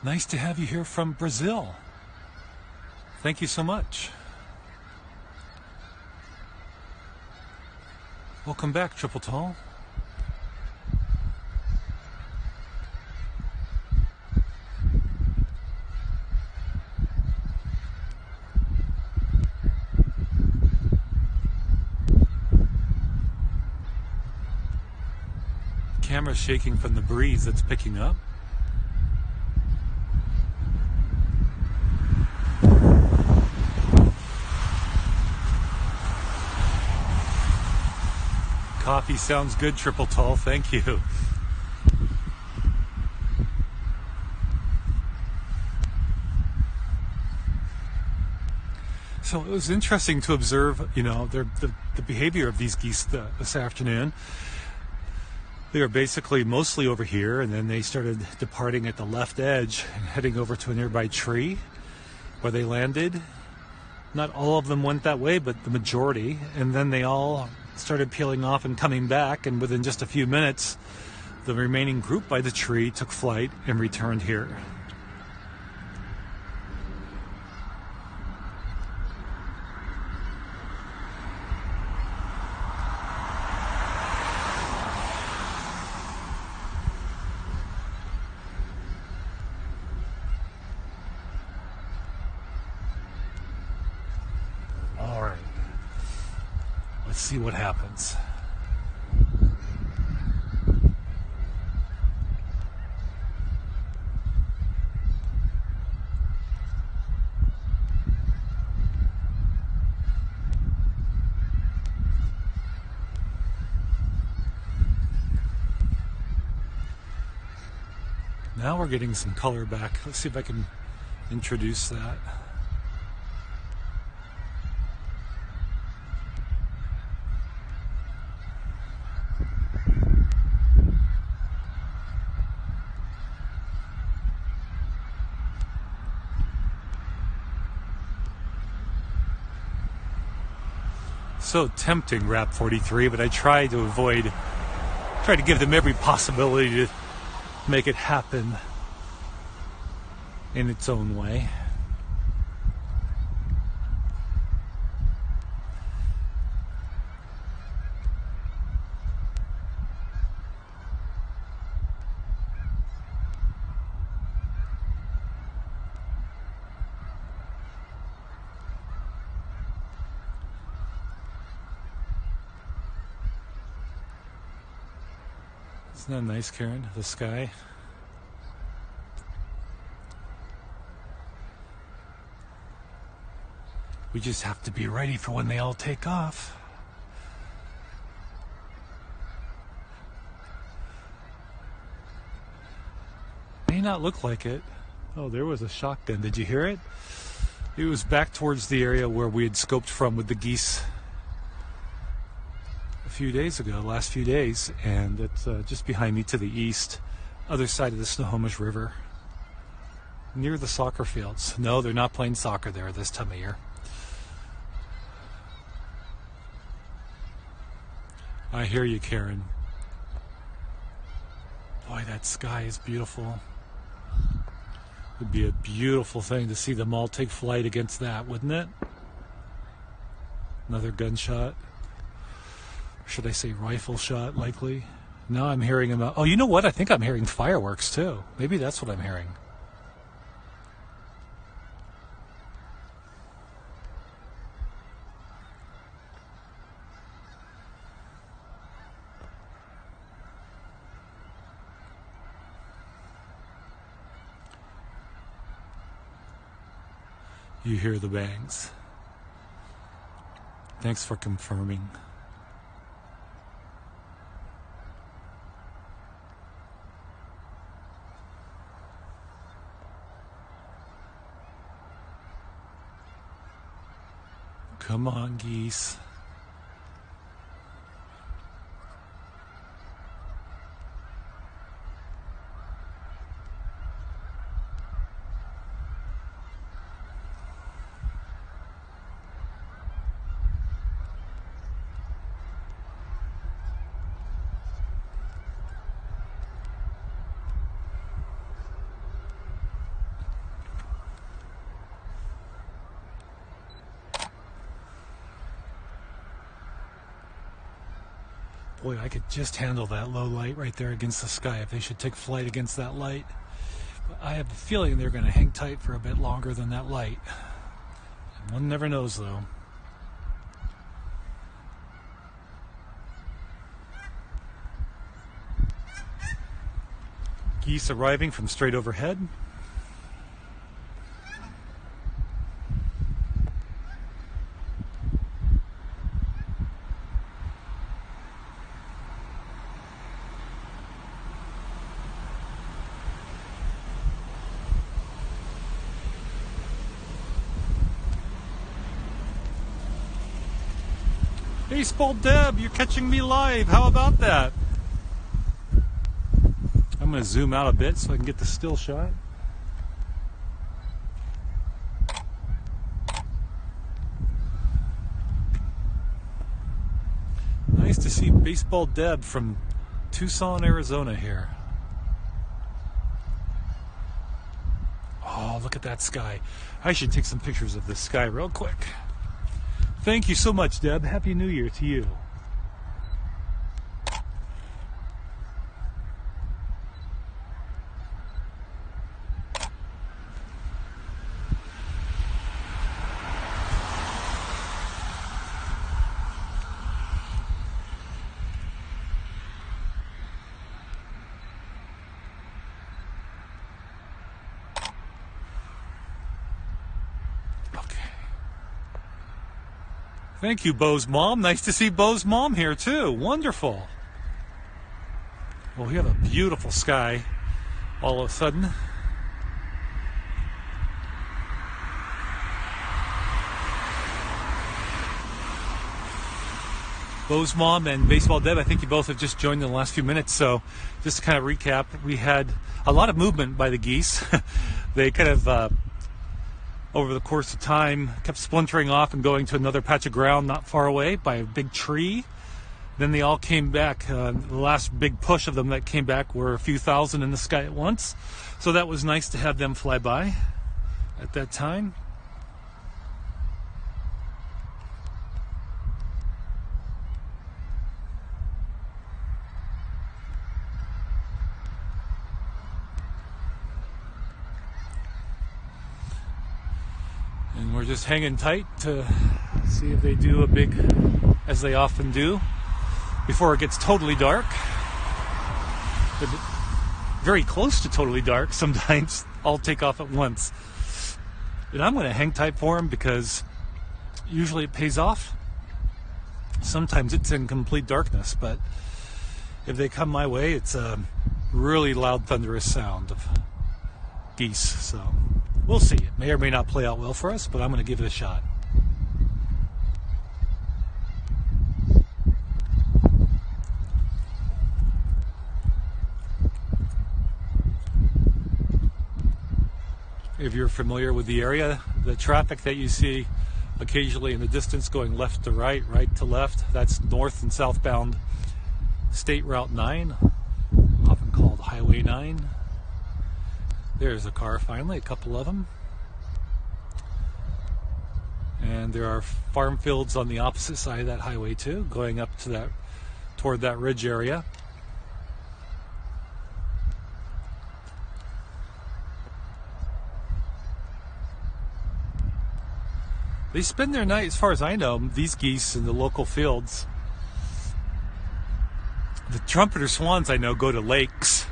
Nice to have you here from Brazil. Thank you so much. Welcome back, Triple Tall. Camera's shaking from the breeze that's picking up. Coffee sounds good, Triple Tall. Thank you. So it was interesting to observe, you know, the behavior of these geese this afternoon. They were basically mostly over here, and then they started departing at the left edge and heading over to a nearby tree where they landed. Not all of them went that way, but the majority. And then they all started peeling off and coming back, and within just a few minutes, the remaining group by the tree took flight and returned here. Let's see what happens. Now we're getting some color back. Let's see if I can introduce that. So tempting, Rap 43, but I try to give them every possibility to make it happen in its own way. Isn't that nice, Karen? The sky. We just have to be ready for when they all take off. May not look like it. Oh, there was a shotgun. Did you hear it? It was back towards the area where we had scoped from with the geese a few days ago, last few days, and it's just behind me to the east, other side of the Snohomish River, near the soccer fields. No, they're not playing soccer there this time of year. I hear you, Karen. Boy, that sky is beautiful. It would be a beautiful thing to see them all take flight against that, wouldn't it? Another gunshot. Or should I say rifle shot, likely? No, I'm hearing them. Oh, you know what? I think I'm hearing fireworks, too. Maybe that's what I'm hearing. You hear the bangs. Thanks for confirming. Come on, geese. Boy, I could just handle that low light right there against the sky if they should take flight against that light. But I have a feeling they're going to hang tight for a bit longer than that light. And one never knows, though. Geese arriving from straight overhead. Baseball Deb, you're catching me live. How about that? I'm going to zoom out a bit so I can get the still shot. Nice to see Baseball Deb from Tucson, Arizona here. Oh, look at that sky. I should take some pictures of this sky real quick. Thank you so much, Deb. Happy New Year to you. Thank you, Bo's mom. Nice to see Bo's mom here, too. Wonderful. Well, we have a beautiful sky all of a sudden. Bo's mom and Baseball Deb, I think you both have just joined in the last few minutes. So just to kind of recap, we had a lot of movement by the geese. They kind of... over the course of time, kept splintering off and going to another patch of ground not far away by a big tree. Then they all came back. The last big push of them that came back were a few thousand in the sky at once. So that was nice to have them fly by at that time. And we're just hanging tight to see if they do a big, as they often do, before it gets totally dark. But very close to totally dark, sometimes I'll take off at once. And I'm going to hang tight for them because usually it pays off. Sometimes it's in complete darkness, but if they come my way, it's a really loud, thunderous sound of geese. So we'll see. It may or may not play out well for us, but I'm going to give it a shot. if you're familiar with the area. The traffic that you see occasionally in the distance going left to right, right to left, that's north and southbound State Route 9, often called Highway 9. There's a car finally, a couple of them. And there are farm fields on the opposite side of that highway too, going up to that, toward that ridge area. They spend their night, as far as I know, these geese in the local fields. The trumpeter swans I know go to lakes.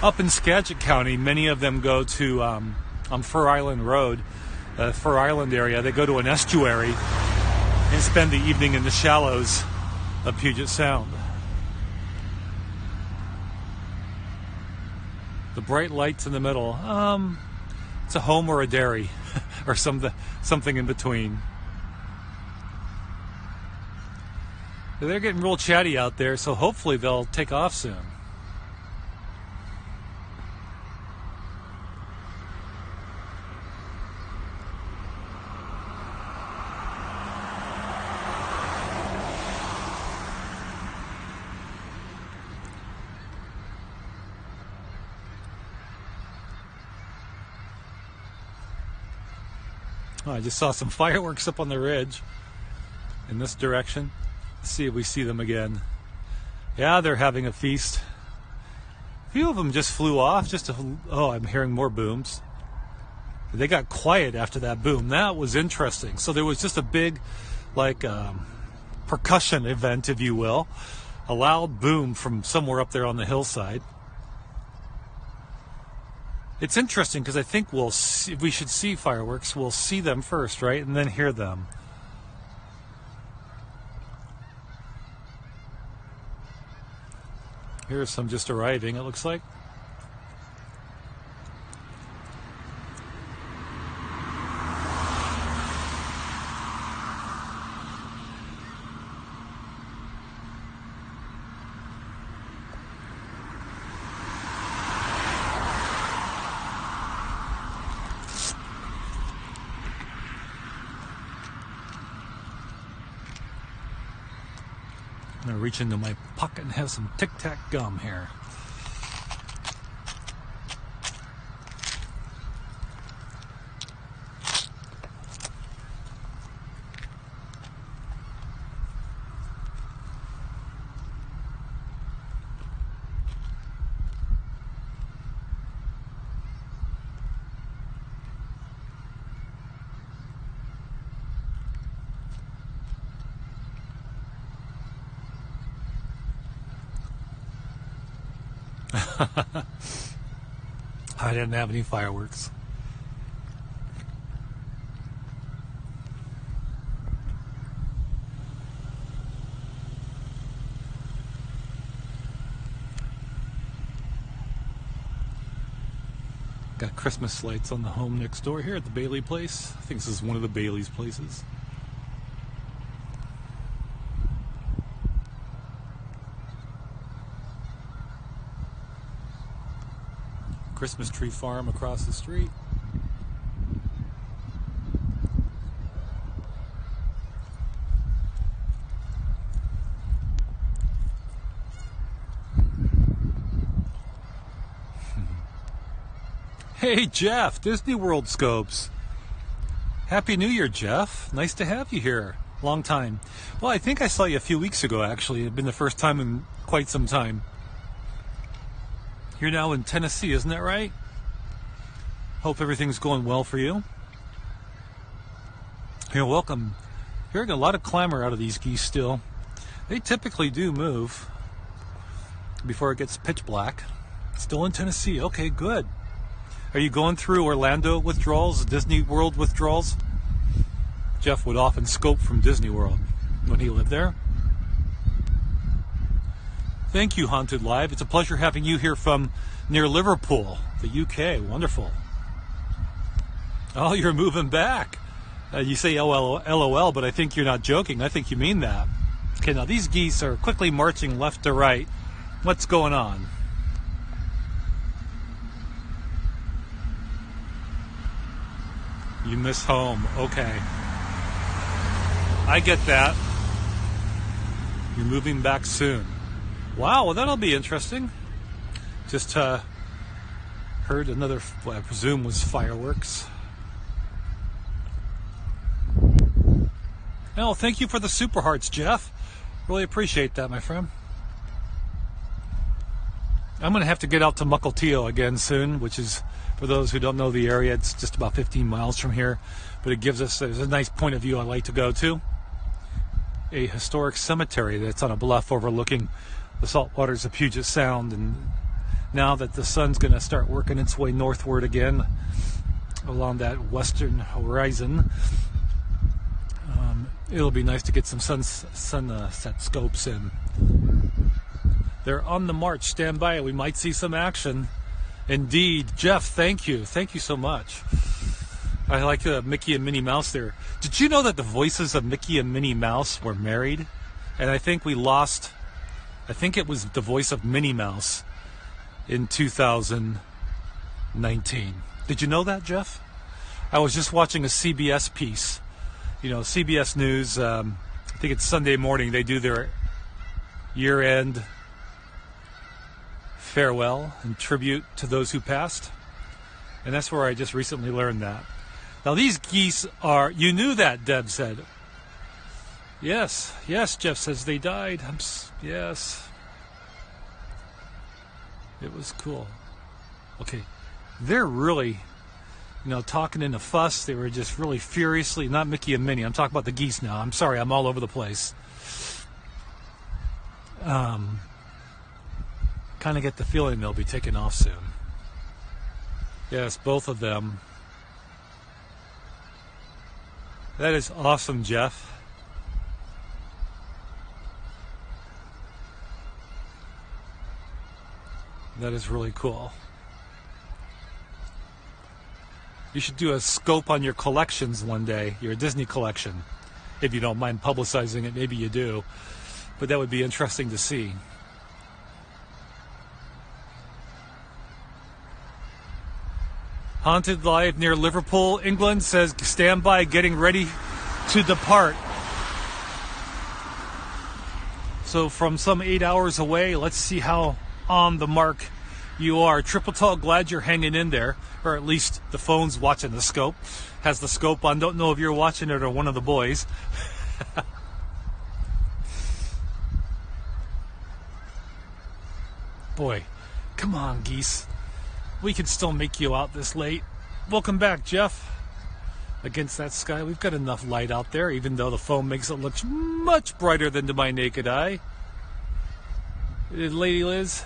Up in Skagit County, many of them go to, on Fur Island Road, Fur Island area, they go to an estuary and spend the evening in the shallows of Puget Sound. The bright lights in the middle, it's a home or a dairy, or something in between. They're getting real chatty out there, so hopefully they'll take off soon. Oh, I just saw some fireworks up on the ridge in this direction. Let's see if we see them again. Yeah, they're having a feast. A few of them just flew off. Oh, I'm hearing more booms. They got quiet after that boom. That was interesting. So there was just a big, percussion event, if you will. A loud boom from somewhere up there on the hillside. It's interesting because I think if we should see fireworks, we'll see them first, right? And then hear them. Here's some just arriving, it looks like. I'm going to reach into my pocket and have some Tic Tac gum here. I didn't have any fireworks. Got Christmas lights on the home next door here at the Bailey place. I think this is one of the Bailey's places. Christmas tree farm across the street. Hey Jeff, Disney World Scopes. Happy New Year, Jeff. Nice to have you here. Long time. Well, I think I saw you a few weeks ago, actually. It'd been the first time in quite some time. You're now in Tennessee, isn't that right? Hope everything's going well for you. You're welcome. Hearing a lot of clamor out of these geese still. They typically do move before it gets pitch black. Still in Tennessee. Okay, good. Are you going through Orlando withdrawals, Disney World withdrawals? Jeff would often scope from Disney World when he lived there. Thank you, Haunted Live. It's a pleasure having you here from near Liverpool, the UK. Wonderful. Oh, you're moving back. You say LOL, but I think you're not joking. I think you mean that. Okay, now these geese are quickly marching left to right What's going on? You miss home. Okay. I get that. You're moving back soon. Wow, well, that'll be interesting. Just heard another, what I presume was fireworks. No, thank you for the super hearts, Jeff. Really appreciate that, my friend. I'm going to have to get out to Mukilteo again soon, which is, for those who don't know the area, it's just about 15 miles from here. But it gives us, there's a nice point of view I like to go to. A historic cemetery that's on a bluff overlooking the saltwaters of Puget Sound. And now that the sun's going to start working its way northward again along that western horizon, it'll be nice to get some sunset scopes in. They're on the march. Stand by. We might see some action. Indeed. Jeff, thank you. Thank you so much. I like Mickey and Minnie Mouse there. Did you know that the voices of Mickey and Minnie Mouse were married? And I think we lost, I think it was the voice of Minnie Mouse in 2019. Did you know that, Jeff? I was just watching a CBS piece. You know, CBS News, I think it's Sunday morning, they do their year-end farewell and tribute to those who passed. And that's where I just recently learned that. Now these geese are, you knew that, Deb said. Yes, Jeff says they died. Yes. It was cool. Okay, they're really, talking in a fuss. They were just really furiously, not Mickey and Minnie, I'm talking about the geese now. I'm sorry, I'm all over the place. Kind of get the feeling they'll be taking off soon. Yes, both of them. That is awesome, Jeff. That is really cool. You should do a scope on your collections one day, your Disney collection. If you don't mind publicizing it, maybe you do. But that would be interesting to see. Haunted Live near Liverpool, England says, stand by, getting ready to depart. So from some 8 hours away, let's see how on the mark you are. Triple Tall, glad you're hanging in there, or at least the phone's watching the scope. Has the scope on. Don't know if you're watching it or one of the boys. Boy, come on, Geese. We can still make you out this late. Welcome back, Jeff. Against that sky, we've got enough light out there, even though the phone makes it look much brighter than to my naked eye. Lady Liz,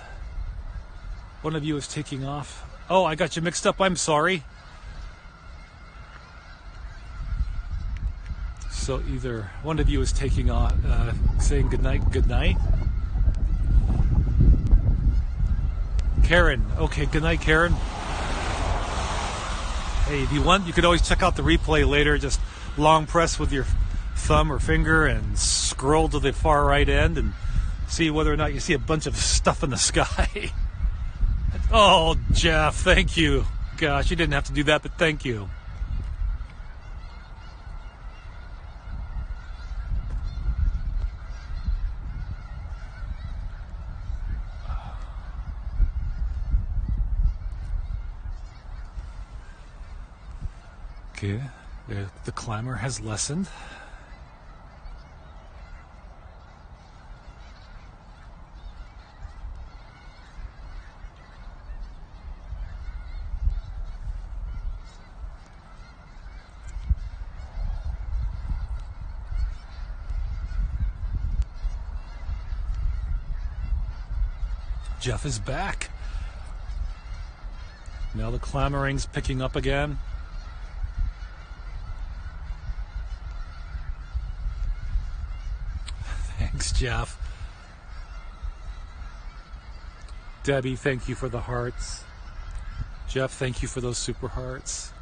one of you is taking off. Oh, I got you mixed up. I'm sorry. So either one of you is taking off, saying good night. Karen. Okay, good night, Karen. Hey, if you want, you could always check out the replay later. Just long press with your thumb or finger and scroll to the far right end and see whether or not you see a bunch of stuff in the sky. Oh, Jeff, thank you. Gosh, you didn't have to do that, but thank you. Okay, the clamor has lessened. Jeff is back. Now the clamoring's picking up again. Thanks, Jeff. Debbie, thank you for the hearts. Jeff, thank you for those super hearts.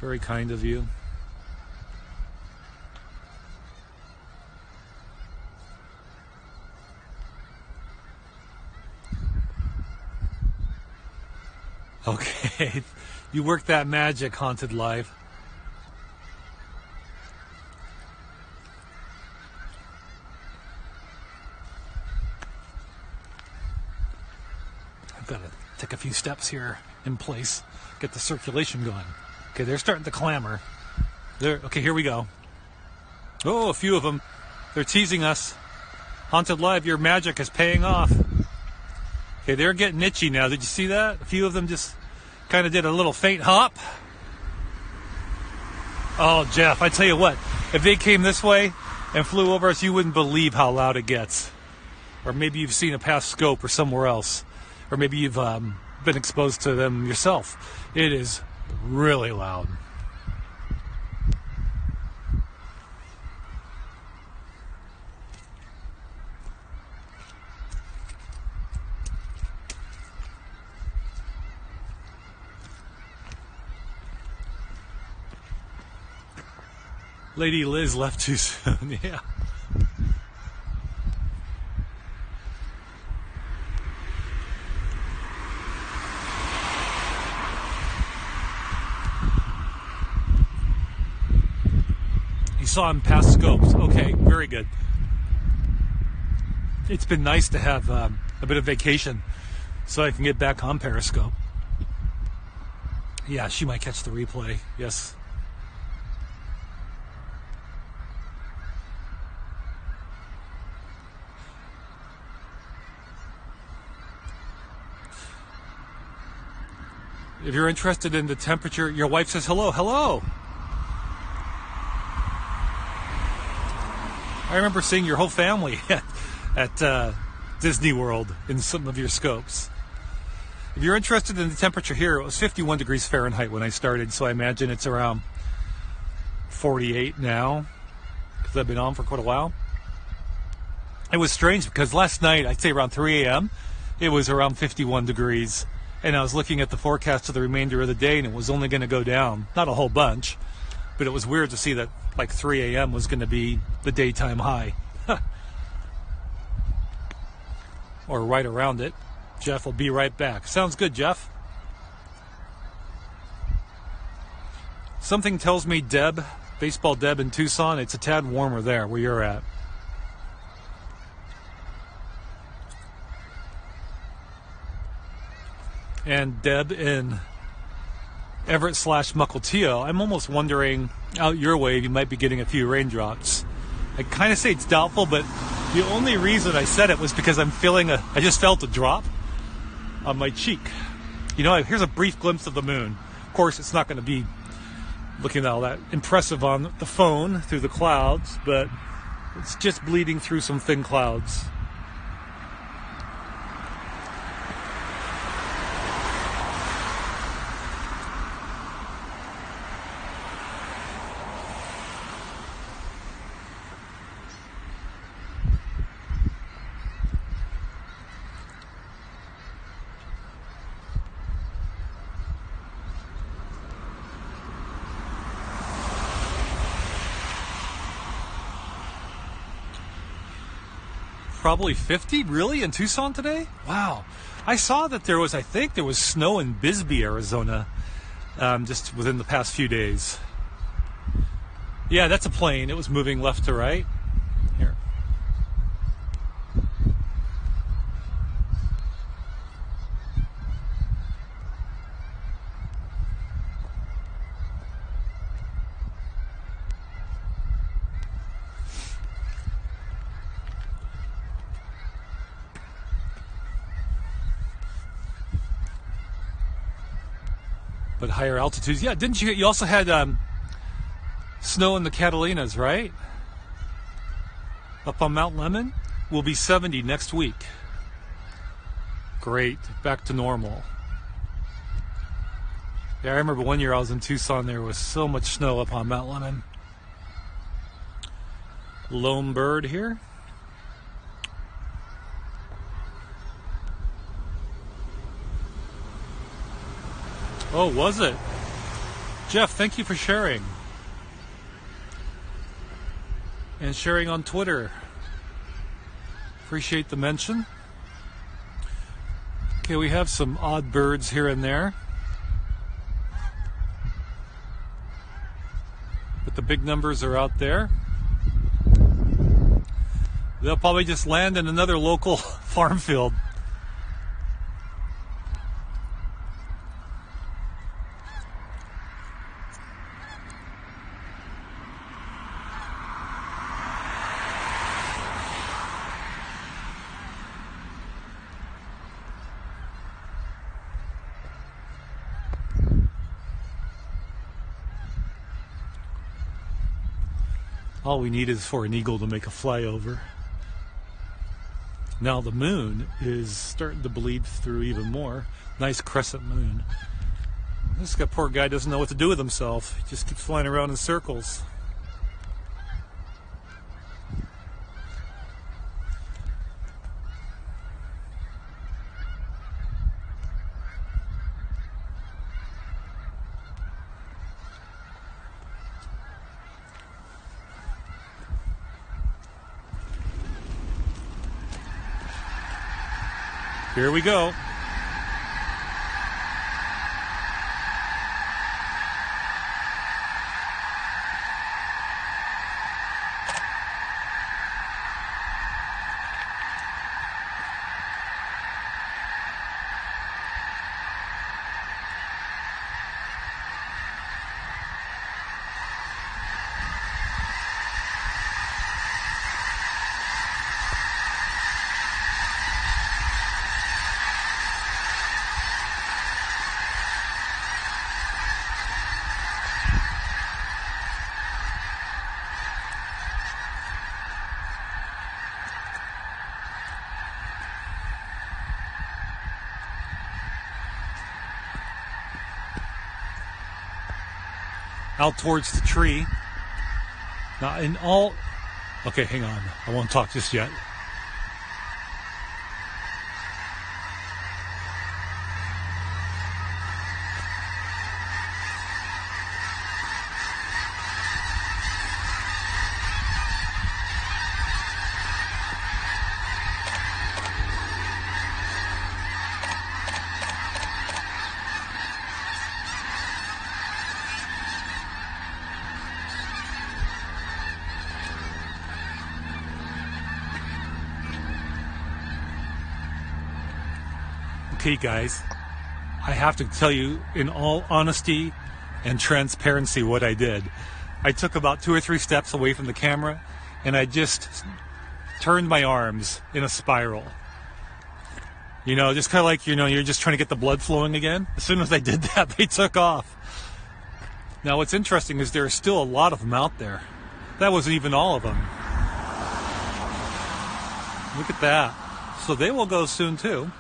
Very kind of you. Okay, you work that magic, Haunted Live. I've got to take a few steps here in place, get the circulation going. Okay, they're starting to clamor. Okay, here we go. Oh, a few of them. They're teasing us. Haunted Live, your magic is paying off. Okay, they're getting itchy now. Did you see that? A few of them just kind of did a little faint hop. Oh, Jeff, I tell you what, if they came this way and flew over us, you wouldn't believe how loud it gets. Or maybe you've seen a past scope or somewhere else. Or maybe you've been exposed to them yourself. It is really loud. Lady Liz left too soon, yeah. You saw him past scopes. Okay, very good. It's been nice to have a bit of vacation so I can get back on Periscope. Yeah, she might catch the replay, yes. If you're interested in the temperature, your wife says hello, hello. I remember seeing your whole family at Disney World in some of your scopes. If you're interested in the temperature here, it was 51 degrees Fahrenheit when I started, so I imagine it's around 48 now, because I've been on for quite a while. It was strange because last night, I'd say around 3 a.m., it was around 51 degrees. And I was looking at the forecast for the remainder of the day, and it was only going to go down. Not a whole bunch, but it was weird to see that like 3 a.m. was going to be the daytime high. Or right around it. Jeff will be right back. Sounds good, Jeff. Something tells me Deb, Baseball Deb in Tucson, it's a tad warmer there where you're at. And Deb in Everett/Mukilteo, I'm almost wondering out your way you might be getting a few raindrops. I kind of say it's doubtful, but the only reason I said it was because I just felt a drop on my cheek. You know, here's a brief glimpse of the moon. Of course, it's not going to be looking all that impressive on the phone through the clouds, but it's just bleeding through some thin clouds. Probably 50, really, in Tucson today? Wow. I saw that I think there was snow in Bisbee, Arizona, just within the past few days. Yeah, that's a plane. It was moving left to right. Here. But higher altitudes, yeah. Didn't you also had snow in the Catalinas, right? Up on Mount Lemmon, will be 70 next week. Great, back to normal. Yeah, I remember one year I was in Tucson, there was so much snow up on Mount Lemmon. Lone bird here. Oh, was it? Jeff, thank you for sharing. And sharing on Twitter. Appreciate the mention. Okay, we have some odd birds here and there. the big numbers are out there. They'll probably just land in another local farm field. All we need is for an eagle to make a flyover. Now the moon is starting to bleed through even more. Nice crescent moon. This poor guy doesn't know what to do with himself. He just keeps flying around in circles. Here we go. Out towards the tree. Now in all... Okay, hang on. I won't talk just yet. Okay, guys, I have to tell you in all honesty and transparency what I did. I took about 2 or 3 steps away from the camera and I just turned my arms in a spiral. You know, just kind of like, you know, you're just trying to get the blood flowing again. As soon as I did that, they took off. Now, what's interesting is there are still a lot of them out there. That wasn't even all of them. Look at that. So they will go soon too.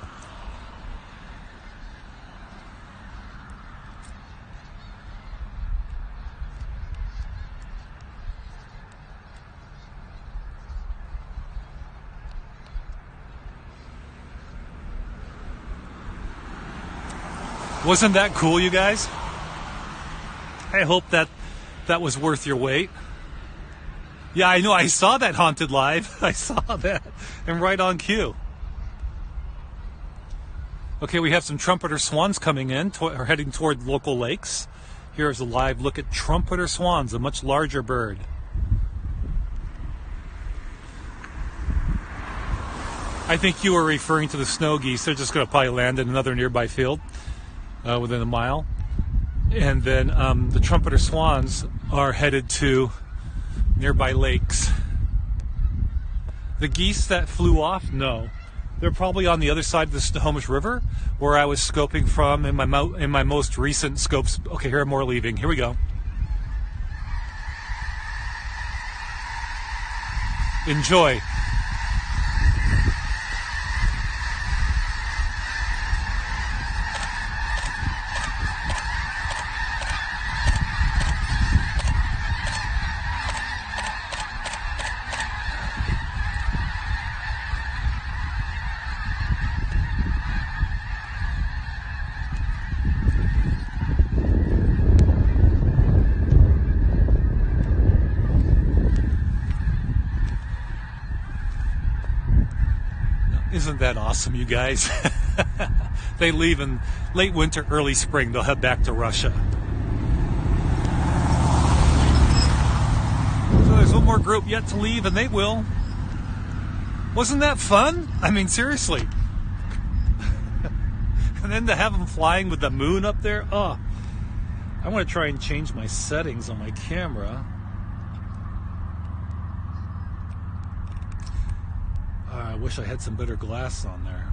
Wasn't that cool, you guys? I hope that was worth your wait. Yeah, I know. I saw that Haunted Live. I saw that. And right on cue. Okay, we have some trumpeter swans coming in, or heading toward local lakes. Here's a live look at trumpeter swans, a much larger bird. I think you were referring to the snow geese. They're just going to probably land in another nearby field. Within a mile. And then the trumpeter swans are headed to nearby lakes. The geese that flew off, no. They're probably on the other side of the Snohomish River, where I was scoping from in my most recent scopes. Okay, here are more leaving. Here we go. Enjoy. Isn't that awesome, you guys? They leave in late winter, early spring. They'll head back to Russia. there's one more group yet to leave, and they will. Wasn't that fun? I mean, seriously. And then to have them flying with the moon up there, oh. I want to try and change my settings on my camera. I wish I had some better glass on there.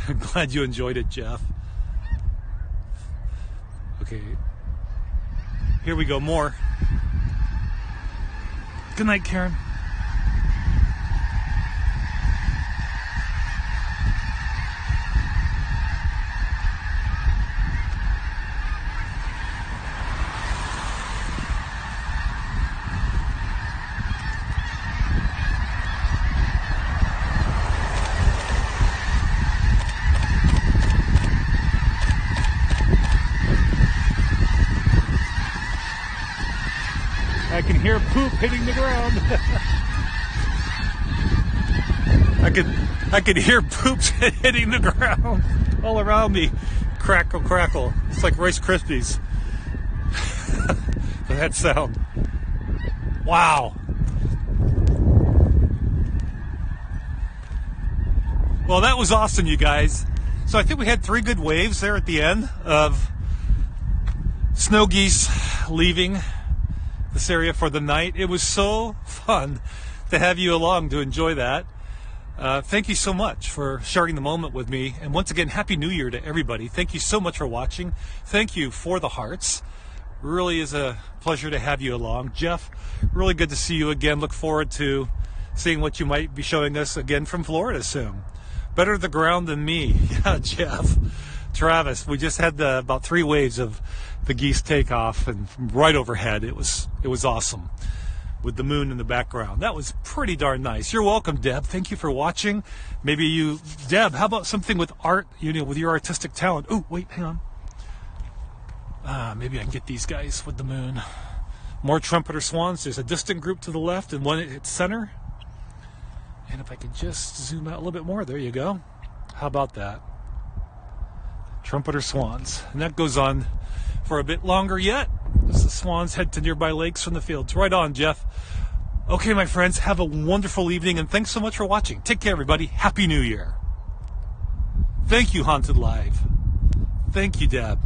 I'm glad you enjoyed it, Jeff. Okay, here we go, more. Good night, Karen. I can hear poop hitting the ground. I could hear poops hitting the ground all around me. Crackle, crackle. It's like Rice Krispies. That sound. Wow. Well, that was awesome, you guys. So I think we had 3 good waves there at the end of snow geese leaving this area for the night. It was so fun to have you along to enjoy that. Thank you so much for sharing the moment with me. And once again, Happy New Year to everybody. Thank you so much for watching. Thank you for the hearts. Really is a pleasure to have you along. Jeff, really good to see you again. Look forward to seeing what you might be showing us again from Florida soon. Better the ground than me. Yeah, Jeff. Travis, we just had about 3 waves of the geese take off and right overhead. It was awesome with the moon in the background. That was pretty darn nice. You're welcome, Deb. Thank you for watching. Maybe you, Deb, how about something with art, with your artistic talent? Oh, wait, hang on. Maybe I can get these guys with the moon. More trumpeter swans. There's a distant group to the left and one at center. And if I could just zoom out a little bit more, there you go. How about that? Trumpeter swans. And that goes on for a bit longer yet as the swans head to nearby lakes from the fields. Right on, Jeff. Okay, my friends, have a wonderful evening, and thanks so much for watching. Take care, everybody. Happy New Year. Thank you, Haunted Live. Thank you, Deb.